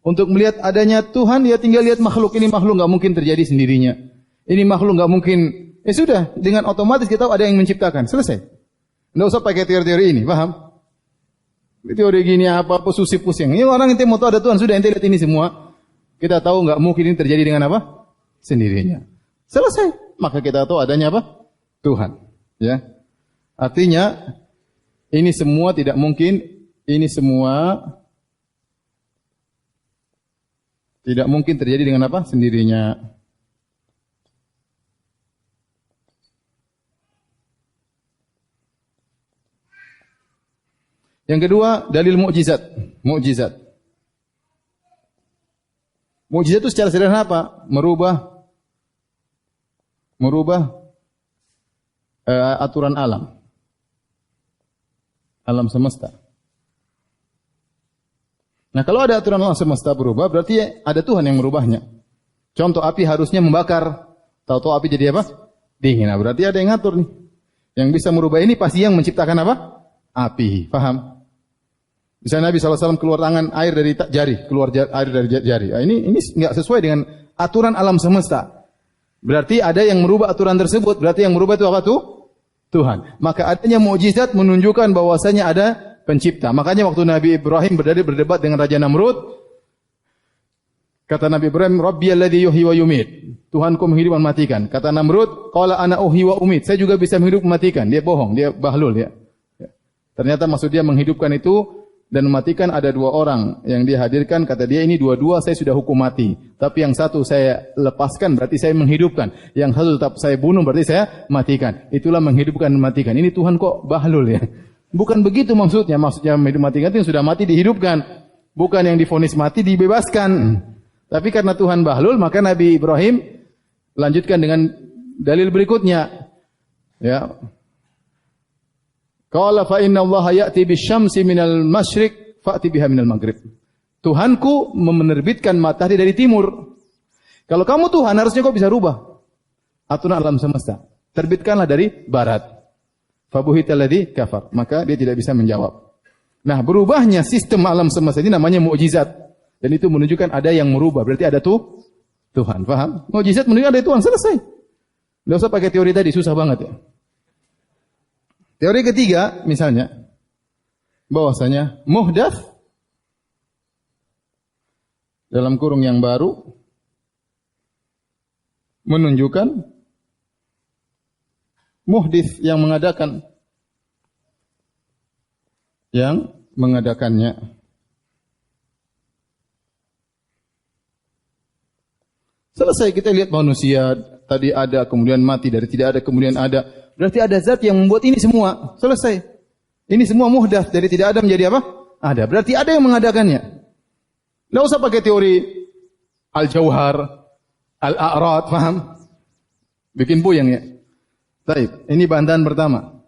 untuk melihat adanya Tuhan, dia tinggal lihat makhluk. Ini makhluk enggak mungkin terjadi sendirinya. Ini makhluk enggak mungkin. Ya sudah, dengan otomatis kita tahu ada yang menciptakan. Selesai. Enggak usah pakai teori-teori ini, paham? Teori gini apa susah pusing. Ini orang yang mau tahu ada Tuhan, sudah ente lihat ini semua. Kita tahu enggak mungkin ini terjadi dengan apa? Sendirinya. Selesai. Maka kita tahu adanya apa? Tuhan. Ya. Artinya, Ini semua tidak mungkin, ini semua tidak mungkin terjadi dengan apa? Sendirinya. Yang kedua, dalil mukjizat. Mukjizat. Mukjizat itu secara sederhana apa? Merubah aturan alam. Alam semesta. Nah, kalau ada aturan alam semesta berubah, berarti ada Tuhan yang merubahnya. Contoh, api harusnya membakar. Tahu-tahu api jadi apa? Dingin. Nah, berarti ada yang ngatur nih. Yang bisa merubah ini pasti yang menciptakan apa? Api. Paham? Misalnya Nabi SAW keluar tangan air dari jari, keluar air dari jari. Nah, ini enggak sesuai dengan aturan alam semesta. Berarti ada yang merubah aturan tersebut. Berarti yang merubah itu apa tuh? Tuhan. Maka adanya mukjizat menunjukkan bahwasanya ada pencipta. Makanya waktu Nabi Ibrahim berdebat dengan Raja Namrud, kata Nabi Ibrahim, Rabbiyalladzi yuhyi wa yumit. Tuhanku menghidupkan mematikan. Kata Namrud, qala ana uhyi wa umit. Saya juga bisa menghidupkan mematikan. Dia bohong, dia bahlul ya. Ternyata maksud dia menghidupkan itu dan mematikan ada dua orang yang dia hadirkan, kata dia ini dua-dua saya sudah hukum mati. Tapi yang satu saya lepaskan berarti saya menghidupkan. Yang satu tetap saya bunuh berarti saya matikan. Itulah menghidupkan dan mematikan. Ini Tuhan kok bahlul ya. Bukan begitu maksudnya. Maksudnya matikan itu yang sudah mati dihidupkan. Bukan yang divonis mati dibebaskan. Tapi karena Tuhan bahlul maka Nabi Ibrahim lanjutkan dengan dalil berikutnya. Ya. Qala fa inna Allah ya'ti bisyamsi minal masyriq fa'ti biha minal maghrib. Tuhanku menerbitkan matahari dari timur. Kalau kamu Tuhan harusnya kau bisa rubah aturan alam semesta. Terbitkanlah dari barat. Fabuhital ladzi kafar. Maka dia tidak bisa menjawab. Nah, berubahnya sistem alam semesta ini namanya mukjizat. Dan itu menunjukkan ada yang merubah. Berarti ada Tuhan. Paham? Mukjizat menunjukkan ada Tuhan. Selesai. Tidak usah pakai teori tadi. Susah banget ya. Teori ketiga, misalnya, bahwasanya muhdats dalam kurung yang baru menunjukkan muhdits yang mengadakannya. Selesai kita lihat manusia tadi ada, kemudian mati, dari tidak ada, kemudian ada. Berarti ada zat yang membuat ini semua. Selesai. Ini semua muhdats. Dari tidak ada menjadi apa? Ada. Berarti ada yang mengadakannya. Tidak usah pakai teori al-jauhar, al-a'rad, paham? Bikin puyeng ya. Baik, ini bantahan pertama.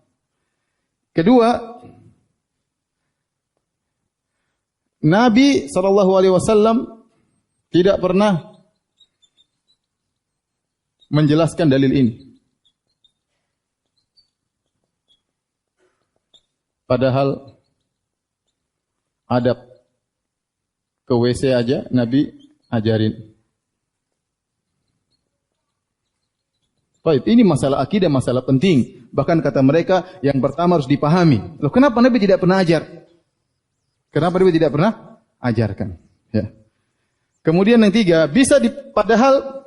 Kedua, Nabi SAW tidak pernah menjelaskan dalil ini. Padahal adab ke WC aja Nabi ajarin. Baik, ini masalah akidah, masalah penting. Bahkan kata mereka yang pertama harus dipahami. Loh, kenapa Nabi tidak pernah ajar? Kenapa Nabi tidak pernah ajarkan? Ya. Kemudian yang tiga, padahal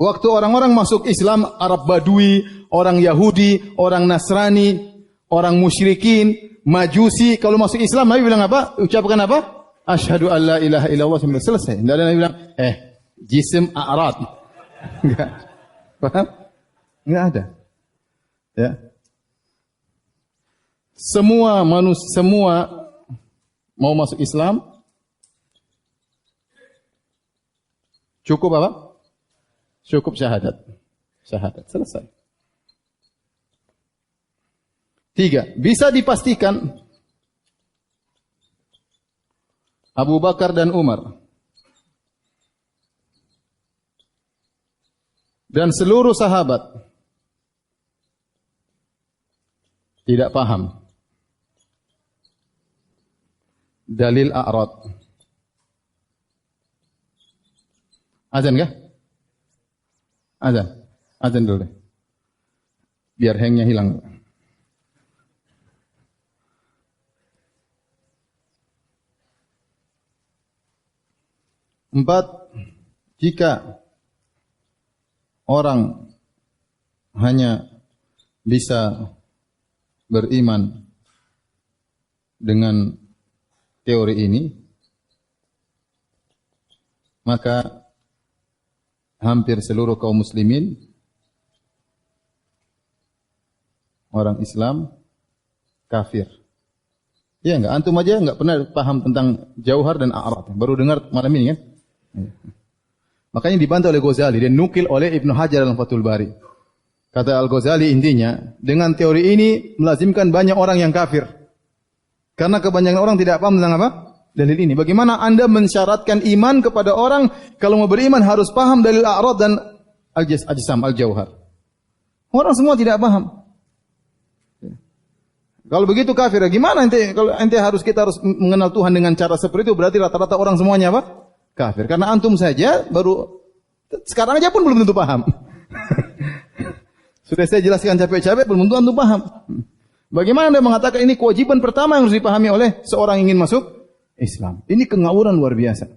waktu orang-orang masuk Islam, Arab Badui, orang Yahudi, orang Nasrani, orang musyrikin, majusi, kalau masuk Islam Nabi bilang apa? Ucapkan apa? Asyhadu an la ilaha illallah, selesai. Tidak ada Nabi bilang, jisim a'rad. Enggak. Paham? Enggak ada. Ya. Semua mau masuk Islam cukup apa? Cukup syahadat. Syahadat, selesai. Tiga, bisa dipastikan Abu Bakar dan Umar dan seluruh sahabat tidak paham dalil a'rad. Azan kah? Azan. Azan dulu deh. Biar hangnya hilang. Empat, jika orang hanya bisa beriman dengan teori ini, maka hampir seluruh kaum muslimin, orang Islam, kafir. Iya enggak? Antum aja enggak pernah paham tentang jauhar dan a'rad. Baru dengar malam ini kan? Makanya dibantah oleh Ghazali dan nukil oleh Ibnu Hajar dalam Fathul Bari. Kata Al-Ghazali intinya, dengan teori ini melazimkan banyak orang yang kafir. Karena kebanyakan orang tidak paham tentang apa? Dalil ini. Bagaimana Anda mensyaratkan iman kepada orang kalau mau beriman harus paham dalil a'rad dan al-ajsam, al-jauhar. Orang semua tidak paham. Kalau begitu kafir, gimana ente? Kalau ente kita harus mengenal Tuhan dengan cara seperti itu, berarti rata-rata orang semuanya apa? Kafir. Karena antum saja baru sekarang aja pun belum tentu paham. Sudah saya jelaskan capek-capek, belum tentu antum paham. Bagaimana Anda mengatakan ini kewajiban pertama yang harus dipahami oleh seorang yang ingin masuk Islam? Ini kengawuran luar biasa.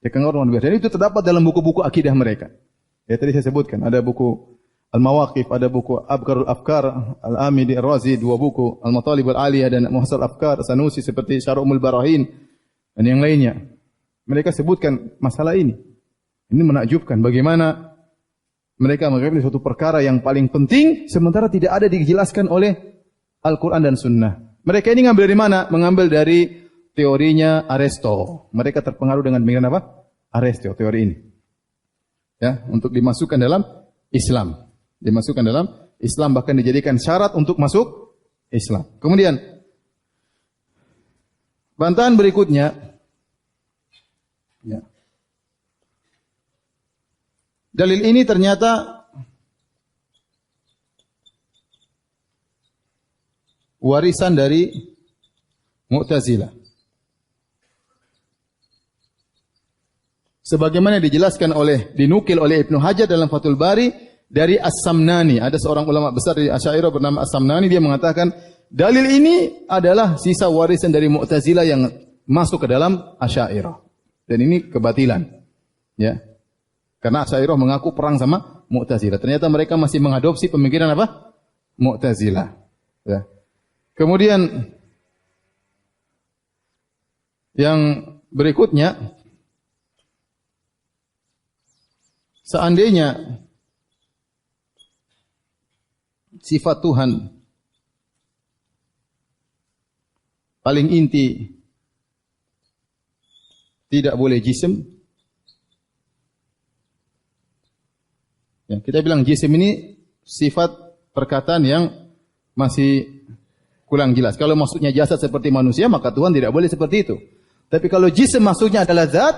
Ya, kengawuran luar biasa. Dan itu terdapat dalam buku-buku akidah mereka. Ya, tadi saya sebutkan ada buku Al-Mawaqif, ada buku Abkarul Afkar, Al-Amidi Ar-Razi, dua buku, Al-Matalib Al-Aliyah dan Muhasal Afkar, Sanusi seperti Syar'umul Barahin dan yang lainnya. Mereka sebutkan masalah ini. Ini menakjubkan bagaimana mereka menganggap suatu perkara yang paling penting sementara tidak ada dijelaskan oleh Al-Quran dan Sunnah. Mereka ini ngambil dari mana? Mengambil dari teorinya Aristo. Mereka terpengaruh dengan pemikiran apa? Aristo, teori ini. Ya, untuk dimasukkan dalam Islam. Dimasukkan dalam Islam, bahkan dijadikan syarat untuk masuk Islam. Kemudian, bantahan berikutnya, ya. Dalil ini ternyata warisan dari Mu'tazilah. Sebagaimana dinukil oleh Ibnu Hajar dalam Fathul Bari dari As-Samnani. Ada seorang ulama besar dari Asy'ariyah bernama As-Samnani, dia mengatakan dalil ini adalah sisa warisan dari Mu'tazilah yang masuk ke dalam Asy'ariyah. Dan ini kebatilan. Ya. Karena Asy'ariyah mengaku perang sama Mu'tazilah. Ternyata mereka masih mengadopsi pemikiran apa? Mu'tazilah. Ya. Kemudian yang berikutnya, seandainya sifat Tuhan paling inti tidak boleh jisim, ya, kita bilang jisim ini sifat perkataan yang masih kurang jelas. Kalau maksudnya jasad seperti manusia, maka Tuhan tidak boleh seperti itu. Tapi kalau jisim maksudnya adalah zat,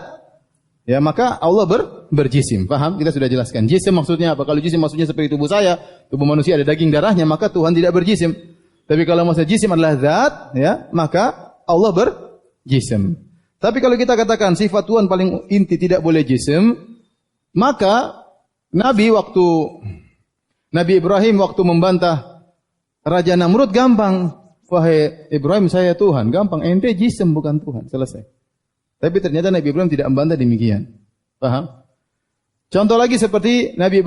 ya maka Allah berjisim. Paham? Kita sudah jelaskan. Jisim maksudnya apa? Kalau jisim maksudnya seperti tubuh saya, tubuh manusia ada daging darahnya, maka Tuhan tidak berjisim. Tapi kalau maksudnya jisim adalah zat, ya, maka Allah berjisim. Tapi kalau kita katakan sifat Tuhan paling inti tidak boleh jisim, maka Nabi Ibrahim waktu membantah Raja Namrud gampang. Wahai Ibrahim, saya Tuhan. Gampang. Ente jisim bukan Tuhan. Selesai. Tapi ternyata Nabi Ibrahim tidak membantah demikian. Paham? Contoh lagi seperti Nabi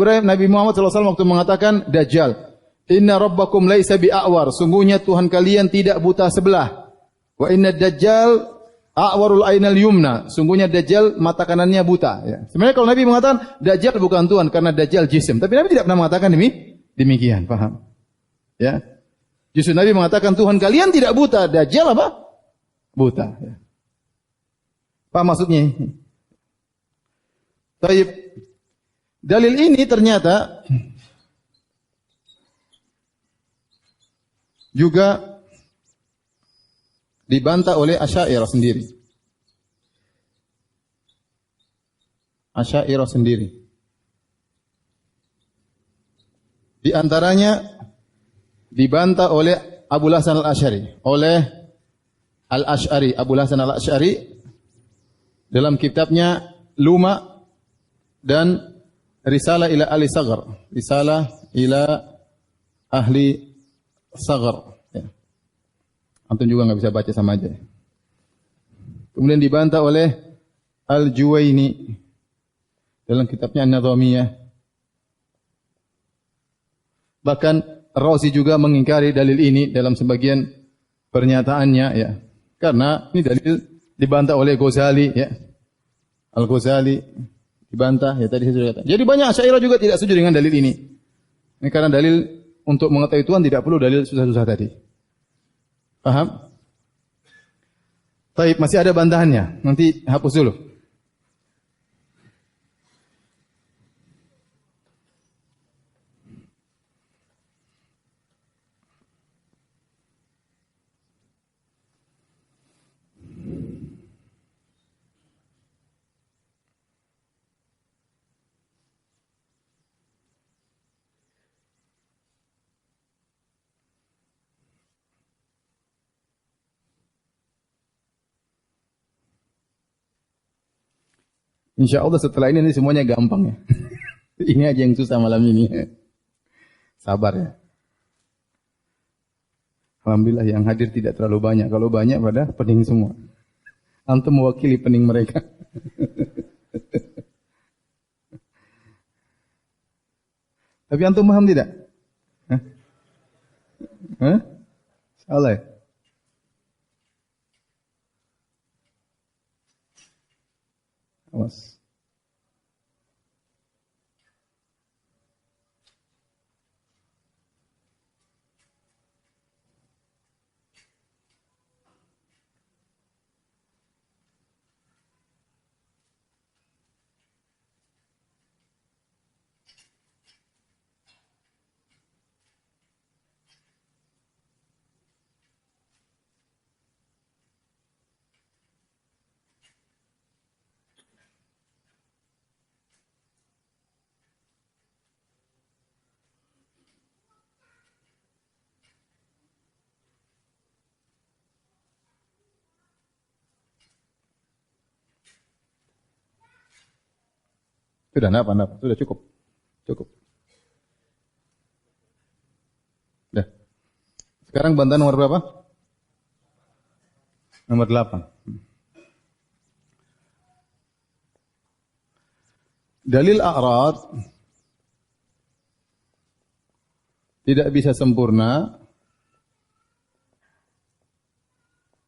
Muhammad SAW waktu mengatakan Dajjal. Inna rabbakum laisa bi'a'war. Sungguhnya Tuhan kalian tidak buta sebelah. Wa inna Dajjal a'warul ainal yumna. Sungguhnya Dajjal mata kanannya buta. Ya. Sebenarnya kalau Nabi mengatakan Dajjal bukan Tuhan karena Dajjal jisim. Tapi Nabi tidak pernah mengatakan demikian. Paham? Ya. Justru Nabi mengatakan Tuhan kalian tidak buta, Dajjal apa? Buta. Ya. Apa maksudnya? Taib. Dalil ini ternyata juga dibantah oleh Asy'ariyah sendiri. Asy'ariyah sendiri. Di antaranya dibantah oleh Abu Hasan Al-Asy'ari, Abu Hasan Al-Asy'ari dalam kitabnya Luma dan Risalah ila Ahli Saghar, Risalah ila Ahli Saghar. Ya. Antum juga nggak bisa baca sama aja. Kemudian dibantah oleh Al-Juwaini dalam kitabnya An-Nadhamiyah. Bahkan Razi juga mengingkari dalil ini dalam sebagian pernyataannya ya. Karena ini dalil dibantah oleh Ghazali ya. Al-Ghazali dibantah ya tadi saya sudah katakan. Jadi banyak Asy'ariyah juga tidak setuju dengan dalil ini. Ini karena dalil untuk mengetahui Tuhan tidak perlu dalil susah-susah tadi. Paham? Baik, masih ada bantahannya. Nanti hapus dulu. Insya Allah setelah ini semuanya gampang ya. Ini aja yang susah malam ini. Sabar ya. Alhamdulillah yang hadir tidak terlalu banyak. Kalau banyak pada pening semua. Antum mewakili pening mereka. Tapi antum paham tidak? Hah? Hah? Salah ya? Awas. Sudah, enggak, sudah cukup. Cukup. Dah. Sekarang bantahan nomor berapa? Nomor 8. Dalil a'rad tidak bisa sempurna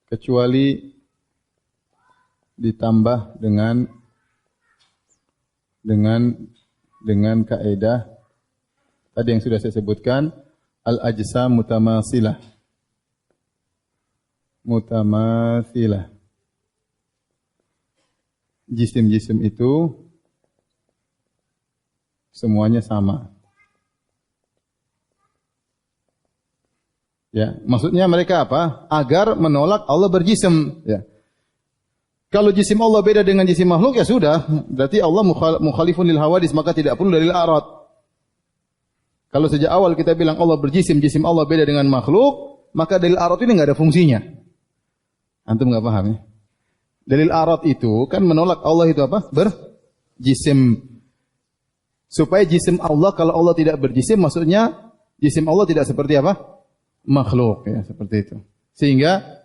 kecuali ditambah dengan kaidah tadi yang sudah saya sebutkan, al-ajsam mutamathilah. Mutamathilah. Jisim-jisim itu semuanya sama. Ya, maksudnya mereka apa? Agar menolak Allah berjisim, ya. Kalau jisim Allah beda dengan jisim makhluk ya sudah, berarti Allah mukhalifun lil hawadis, maka tidak perlu dalil a'rad. Kalau sejak awal kita bilang Allah berjisim, jisim Allah beda dengan makhluk, maka dalil a'rad ini enggak ada fungsinya. Antum enggak paham ya? Dalil a'rad itu kan menolak Allah itu apa? Berjisim. Supaya jisim Allah, kalau Allah tidak berjisim, maksudnya jisim Allah tidak seperti apa? Makhluk ya, seperti itu. Sehingga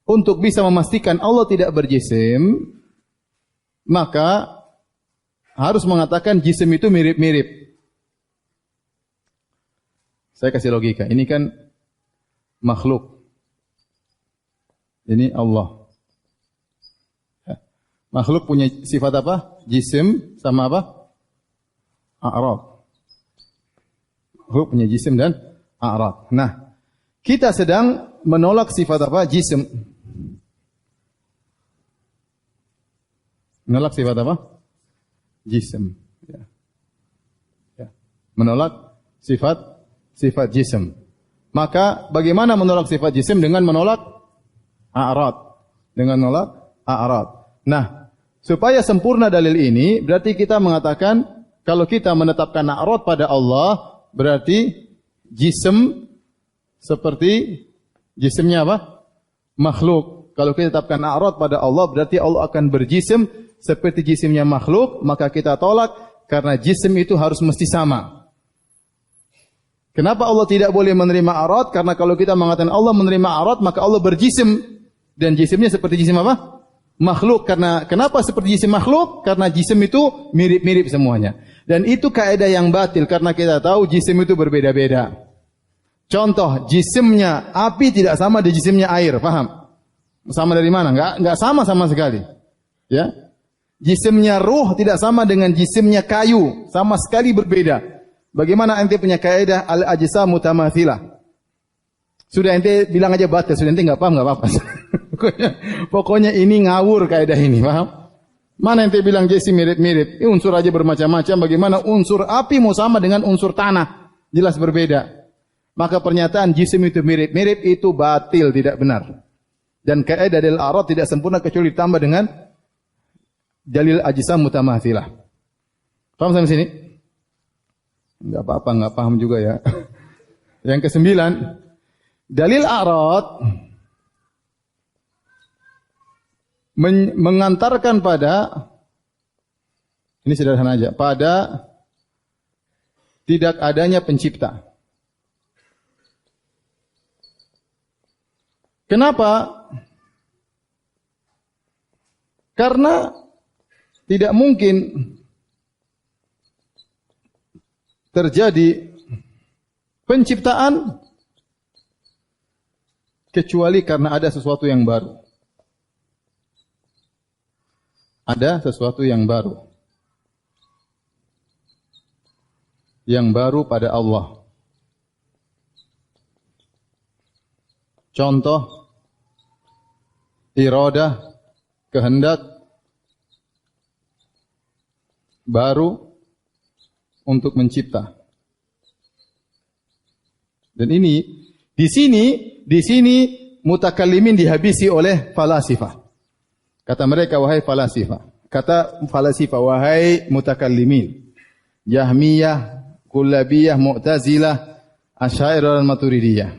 untuk bisa memastikan Allah tidak berjisim, maka harus mengatakan jisim itu mirip-mirip. Saya kasih logika. Ini kan makhluk. Ini Allah. Makhluk punya sifat apa? Jisim sama apa? A'rad. Makhluk punya jisim dan a'rad. Nah, kita sedang menolak sifat apa? Jisim. Menolak sifat apa? Jisim. Ya. Ya. Menolak sifat jisim. Maka bagaimana menolak sifat jisim? Dengan menolak a'rad. Dengan menolak a'rad. Nah, supaya sempurna dalil ini, berarti kita mengatakan kalau kita menetapkan a'rad pada Allah, berarti jisim seperti jisimnya apa? Makhluk. Kalau kita tetapkan a'rad pada Allah, berarti Allah akan berjisim seperti jisimnya makhluk, maka kita tolak karena jisim itu harus mesti sama. Kenapa Allah tidak boleh menerima a'rad? Karena kalau kita mengatakan Allah menerima a'rad, maka Allah berjisim dan jisimnya seperti jisim apa? Makhluk. Karena kenapa seperti jisim makhluk? Karena jisim itu mirip-mirip semuanya. Dan itu kaidah yang batil karena kita tahu jisim itu berbeda-beda. Contoh, jisimnya api tidak sama dengan jisimnya air, paham? Sama dari mana? Enggak sama sama sekali. Ya. Jisimnya ruh tidak sama dengan jisimnya kayu, sama sekali berbeda. Bagaimana ente punya kaidah al-ajsamu tamathilah? Sudah ente bilang aja batas, sudah ente enggak paham enggak apa-apa. Pokoknya ini ngawur kaidah ini, paham? Mana ente bilang jisim mirip-mirip? Ini unsur aja bermacam-macam, bagaimana unsur api mau sama dengan unsur tanah? Jelas berbeda. Maka pernyataan jisim itu mirip-mirip itu batil, tidak benar. Dan kaidah dalil arad tidak sempurna kecuali ditambah dengan dalil ajsam mutamathilah. Paham sampai sini? Enggak apa-apa, enggak paham juga ya. Yang kesembilan, dalil arad mengantarkan pada, ini sederhana aja, pada tidak adanya pencipta. Kenapa? Karena tidak mungkin terjadi penciptaan kecuali karena ada sesuatu yang baru. Ada sesuatu yang baru. Yang baru pada Allah. Contoh, iradah, kehendak baru untuk mencipta. Dan ini di sini mutakallimin dihabisi oleh falasifah. Kata mereka, wahai falasifah. Kata falasifah, wahai mutakallimin. Jahmiyah, Kullabiyah, Mu'tazilah, Asy'ariyah dan Maturidiyah.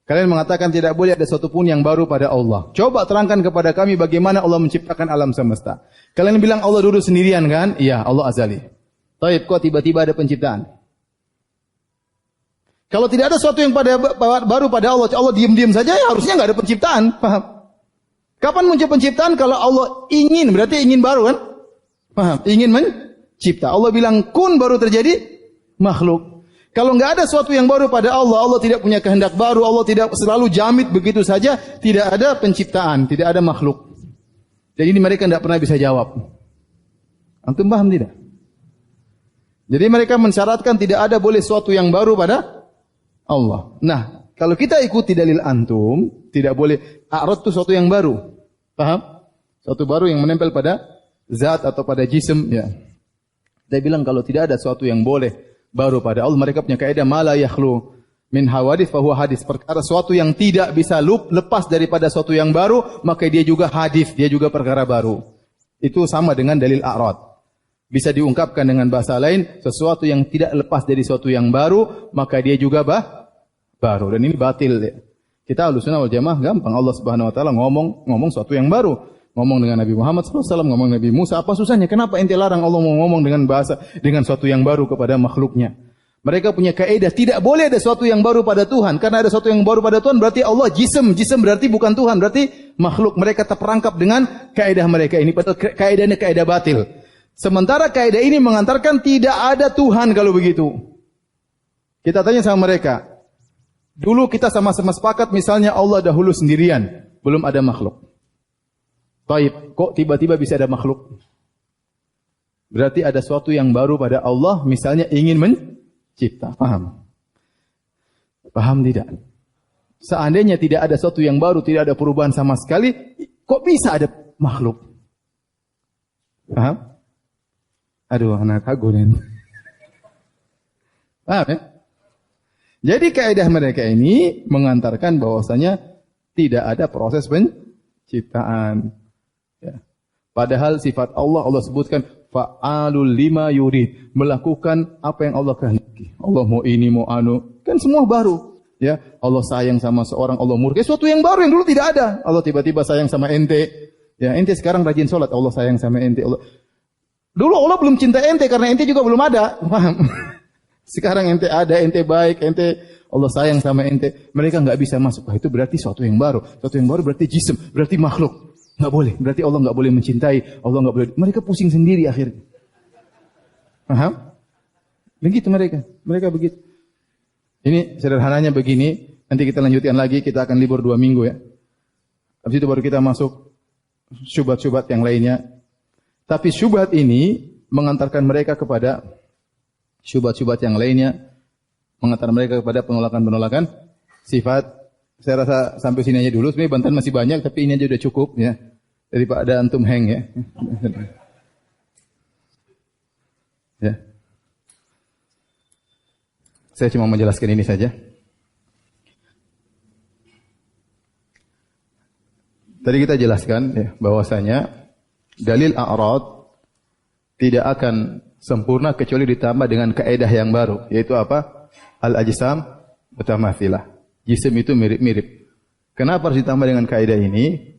Kalian mengatakan tidak boleh ada sesuatu pun yang baru pada Allah. Coba terangkan kepada kami bagaimana Allah menciptakan alam semesta. Kalian bilang Allah duduk sendirian kan? Iya, Allah azali. Taib, kok tiba-tiba ada penciptaan? Kalau tidak ada sesuatu yang baru pada Allah, Allah diam-diam saja, ya harusnya nggak ada penciptaan. Paham? Kapan muncul penciptaan? Kalau Allah ingin, berarti ingin baru kan? Paham? Ingin mencipta. Allah bilang kun, baru terjadi makhluk. Kalau nggak ada sesuatu yang baru pada Allah, Allah tidak punya kehendak baru, Allah tidak selalu jamid begitu saja, tidak ada penciptaan, tidak ada makhluk. Jadi ini mereka tidak pernah bisa jawab. Antum paham tidak? Jadi mereka mensyaratkan tidak ada boleh sesuatu yang baru pada Allah. Nah, kalau kita ikuti dalil antum, tidak boleh a'rad itu sesuatu yang baru. Paham? Sesuatu baru yang menempel pada zat atau pada jisim. Ya. Dia bilang kalau tidak ada sesuatu yang boleh baru pada Allah, mereka punya kaidah mala yakhlu min hawadits fa huwa hadis. Perkara sesuatu yang tidak bisa lepas daripada sesuatu yang baru, maka dia juga hadis, dia juga perkara baru. Itu sama dengan dalil a'rad. Bisa diungkapkan dengan bahasa lain, sesuatu yang tidak lepas dari sesuatu yang baru, maka dia juga baru. Dan ini batil. Kita Ahlussunnah wal Jamaah gampang, Allah Subhanahu wa taala ngomong sesuatu yang baru. Ngomong dengan Nabi Muhammad SAW, ngomong Nabi Musa, apa susahnya? Kenapa ente larang Allah mau ngomong dengan bahasa, dengan sesuatu yang baru kepada makhluknya? Mereka punya kaidah, tidak boleh ada sesuatu yang baru pada Tuhan. Karena ada sesuatu yang baru pada Tuhan, berarti Allah jisim berarti bukan Tuhan, berarti makhluk. Mereka terperangkap dengan kaidah mereka ini, padahal kaidahnya kaidah batil. Sementara kaidah ini mengantarkan tidak ada Tuhan kalau begitu. Kita tanya sama mereka, dulu kita sama-sama sepakat misalnya Allah dahulu sendirian, belum ada makhluk. Taib, kok tiba-tiba bisa ada makhluk? Berarti ada sesuatu yang baru pada Allah, misalnya ingin mencipta. Paham? Paham tidak? Seandainya tidak ada sesuatu yang baru, tidak ada perubahan sama sekali, kok bisa ada makhluk? Paham? Aduh, anak aku nih. Paham ya? Jadi kaidah mereka ini mengantarkan bahwasanya tidak ada proses penciptaan. Ya. Padahal sifat Allah sebutkan fa'alul lima yurid, melakukan apa yang Allah kehendaki. Allah mau ini, mau anu, kan semua baru. Ya, Allah sayang sama seorang, Allah murka, sesuatu yang baru yang dulu tidak ada. Allah tiba-tiba sayang sama ente. Ya, ente sekarang rajin sholat, Allah sayang sama ente. Dulu Allah belum cinta ente karena ente juga belum ada. Paham? Sekarang ente ada, ente baik, Allah sayang sama ente. Mereka enggak bisa masuk. Itu berarti sesuatu yang baru. Sesuatu yang baru berarti jisim, berarti makhluk. Enggak boleh. Berarti Allah enggak boleh mencintai. Allah enggak boleh. Mereka pusing sendiri akhirnya. Paham? Begitu mereka. Mereka begitu. Ini sederhananya begini, nanti kita lanjutkan lagi, kita akan libur 2 minggu ya. Habis itu baru kita masuk syubhat-syubhat yang lainnya. Tapi syubhat ini mengantarkan mereka kepada syubhat-syubhat yang lainnya, mengantarkan mereka kepada penolakan-penolakan sifat. Saya rasa sampai sini aja dulu. Sebenarnya bantahan masih banyak, tapi ini aja udah cukup ya. Daripada antum hang ya. Ya. Saya cuma menjelaskan ini saja. Tadi kita jelaskan ya, bahwasanya dalil a'rad tidak akan sempurna kecuali ditambah dengan kaidah yang baru, yaitu apa? Al-ajsam mutamathilah. Jisim itu mirip-mirip. Kenapa harus ditambah dengan kaidah ini?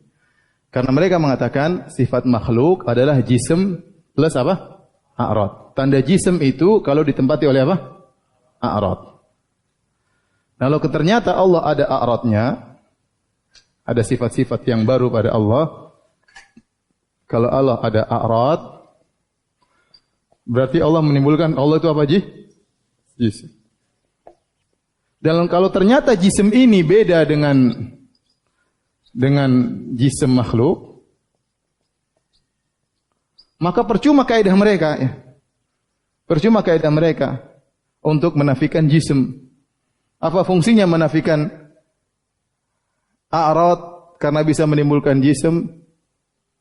Karena mereka mengatakan sifat makhluk adalah jisim plus apa? A'rad. Tanda jisim itu kalau ditempati oleh apa? A'rad. Kalau ternyata Allah ada a'radnya, ada sifat-sifat yang baru pada Allah. Kalau Allah ada a'rad, berarti Allah menimbulkan, Allah itu apa jisim. Dan kalau ternyata jisim ini beda dengan jisim makhluk, maka percuma kaidah mereka ya. Percuma kaidah mereka untuk menafikan jisim. Apa fungsinya menafikan a'rad karena bisa menimbulkan jisim?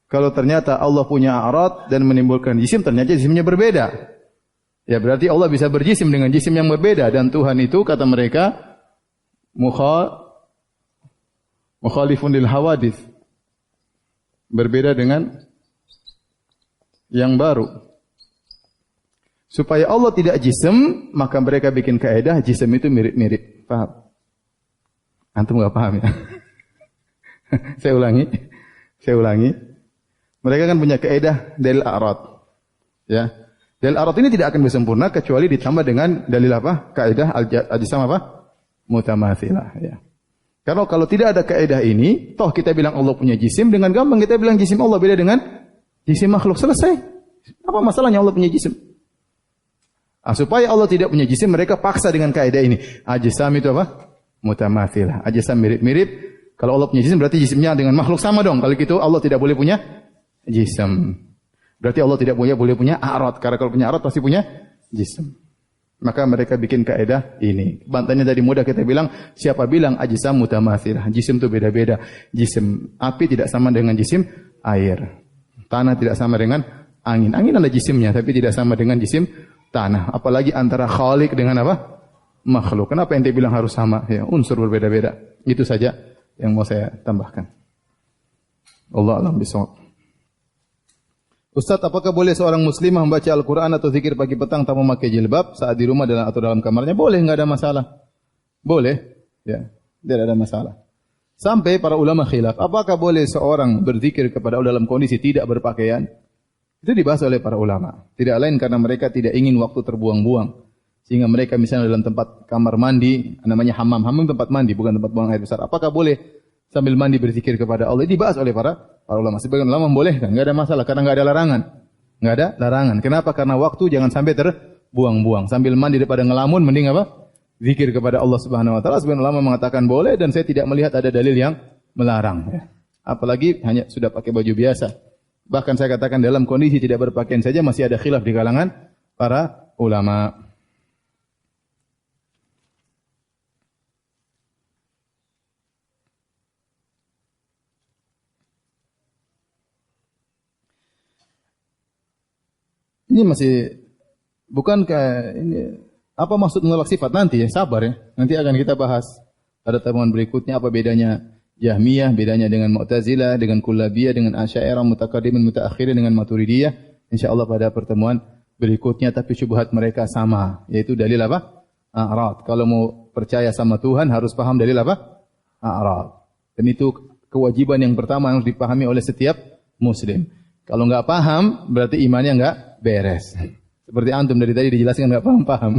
Kalau ternyata Allah punya a'rad dan menimbulkan jisim, ternyata jisimnya berbeda. Ya berarti Allah bisa berjisim dengan jisim yang berbeda. Dan Tuhan itu kata mereka mukhalifun lil hawadith. Berbeda dengan yang baru. Supaya Allah tidak jisim, maka mereka bikin kaidah jisim itu mirip-mirip. Paham? Antum enggak paham ya? Saya ulangi. Mereka kan punya kaidah dalil a'rad. Ya. Dalil a'rad ini tidak akan bisa sempurna kecuali ditambah dengan dalil apa? Kaidah al-ajsam apa? Mutamathilah, ya. Karena kalau tidak ada kaidah ini, toh kita bilang Allah punya jisim, dengan gampang kita bilang jisim Allah beda dengan jisim makhluk, selesai. Apa masalahnya Allah punya jisim? Supaya Allah tidak punya jisim, mereka paksa dengan kaidah ini. Ajsam itu apa? Mutamathilah. Ajsam mirip-mirip. Kalau Allah punya jisim, berarti jisimnya dengan makhluk sama dong. Kalau gitu Allah tidak boleh punya jisim. Berarti Allah tidak boleh punya a'rad. Karena kalau punya a'rad pasti punya jisim. Maka mereka bikin kaidah ini. Bantahannya tadi mudah kita bilang, siapa bilang ajsam mutamathilah? Jisim itu beda-beda. Jisim api tidak sama dengan jisim air. Tanah tidak sama dengan angin. Angin ada jisimnya, tapi tidak sama dengan jisim tanah. Apalagi antara khaliq dengan apa? Makhluk. Kenapa ente bilang harus sama? Ya, unsur berbeda-beda. Itu saja yang mau saya tambahkan. Allah a'lam bishawab. Ustaz, apakah boleh seorang muslimah membaca Al-Quran atau zikir pagi petang tanpa memakai jilbab saat di rumah atau dalam kamarnya? Boleh, enggak ada masalah. Boleh, ya, tidak ada masalah. Sampai para ulama khilaf, apakah boleh seorang berzikir kepada Allah dalam kondisi tidak berpakaian? Itu dibahas oleh para ulama. Tidak lain karena mereka tidak ingin waktu terbuang-buang. Sehingga mereka misalnya dalam tempat kamar mandi, namanya hammam. Hammam tempat mandi, bukan tempat buang air besar. Apakah boleh sambil mandi berzikir kepada Allah? Dibahas oleh para ulama. Sebagian ulama membolehkan, enggak ada masalah karena enggak ada larangan. Enggak ada larangan. Kenapa? Karena waktu jangan sampai terbuang-buang. Sambil mandi daripada ngelamun, mending apa? Zikir kepada Allah Subhanahu wa taala. Sebagian ulama mengatakan boleh dan saya tidak melihat ada dalil yang melarang. Apalagi hanya sudah pakai baju biasa. Bahkan saya katakan dalam kondisi tidak berpakaian saja masih ada khilaf di kalangan para ulama. Ini masih bukankah ini apa maksud menolak sifat nanti ya, sabar ya. Nanti akan kita bahas pada pertemuan berikutnya apa bedanya Jahmiyah, bedanya dengan Mu'tazilah, dengan Kullabiyah, dengan Asy'ariyah, Mutaqaddimin, Mutaakhirin, dengan Maturidiyah. Insyaallah pada pertemuan berikutnya, tapi syubhat mereka sama, yaitu dalil apa? A'rad. Kalau mau percaya sama Tuhan harus paham dalil apa? A'rad. Dan itu kewajiban yang pertama yang harus dipahami oleh setiap muslim. Kalau enggak paham, berarti imannya enggak beres. Seperti antum dari tadi dijelaskan enggak paham-paham.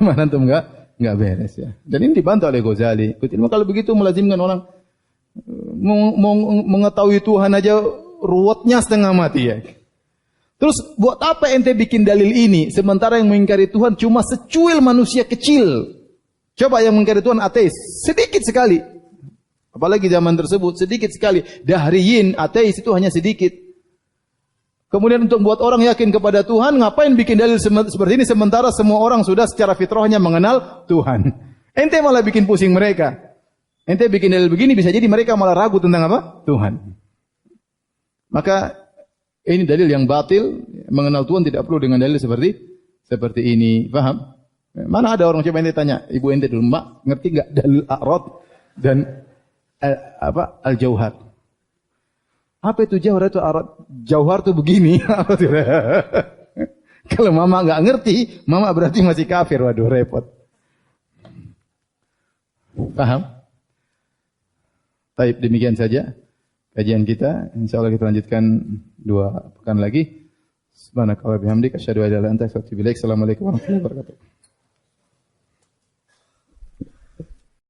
Iman antum enggak beres ya. Dan ini dibantah oleh Ghazali. Kalau begitu melazimkan orang mengetahui Tuhan aja ruwetnya setengah mati ya. Terus buat apa ente bikin dalil ini sementara yang mengingkari Tuhan cuma secuil manusia kecil? Coba yang mengingkari Tuhan ateis, sedikit sekali. Apalagi zaman tersebut, sedikit sekali. Dahriyin, ateis itu hanya sedikit. Kemudian untuk membuat orang yakin kepada Tuhan, ngapain bikin dalil seperti ini sementara semua orang sudah secara fitrahnya mengenal Tuhan. Ente malah bikin pusing mereka. Ente bikin dalil begini bisa jadi mereka malah ragu tentang apa? Tuhan. Maka ini dalil yang batil, mengenal Tuhan tidak perlu dengan dalil seperti ini. Paham? Mana ada orang coba ente tanya, ibu ente dulu, Mbak, ngerti enggak dalil a'rad dan al-jauhar? Apa itu jauhar itu a'rad? Jauhar itu begini. Kalau mama enggak ngerti, mama berarti masih kafir. Waduh, repot. Paham? Baik, demikian saja kajian kita. Insyaallah kita lanjutkan 2 pekan lagi. Subhanakallahumma bihamdika asyhadu an la ilaha illa anta astaghfiruka wa atubu ilaik. Assalamualaikum warahmatullahi wabarakatuh.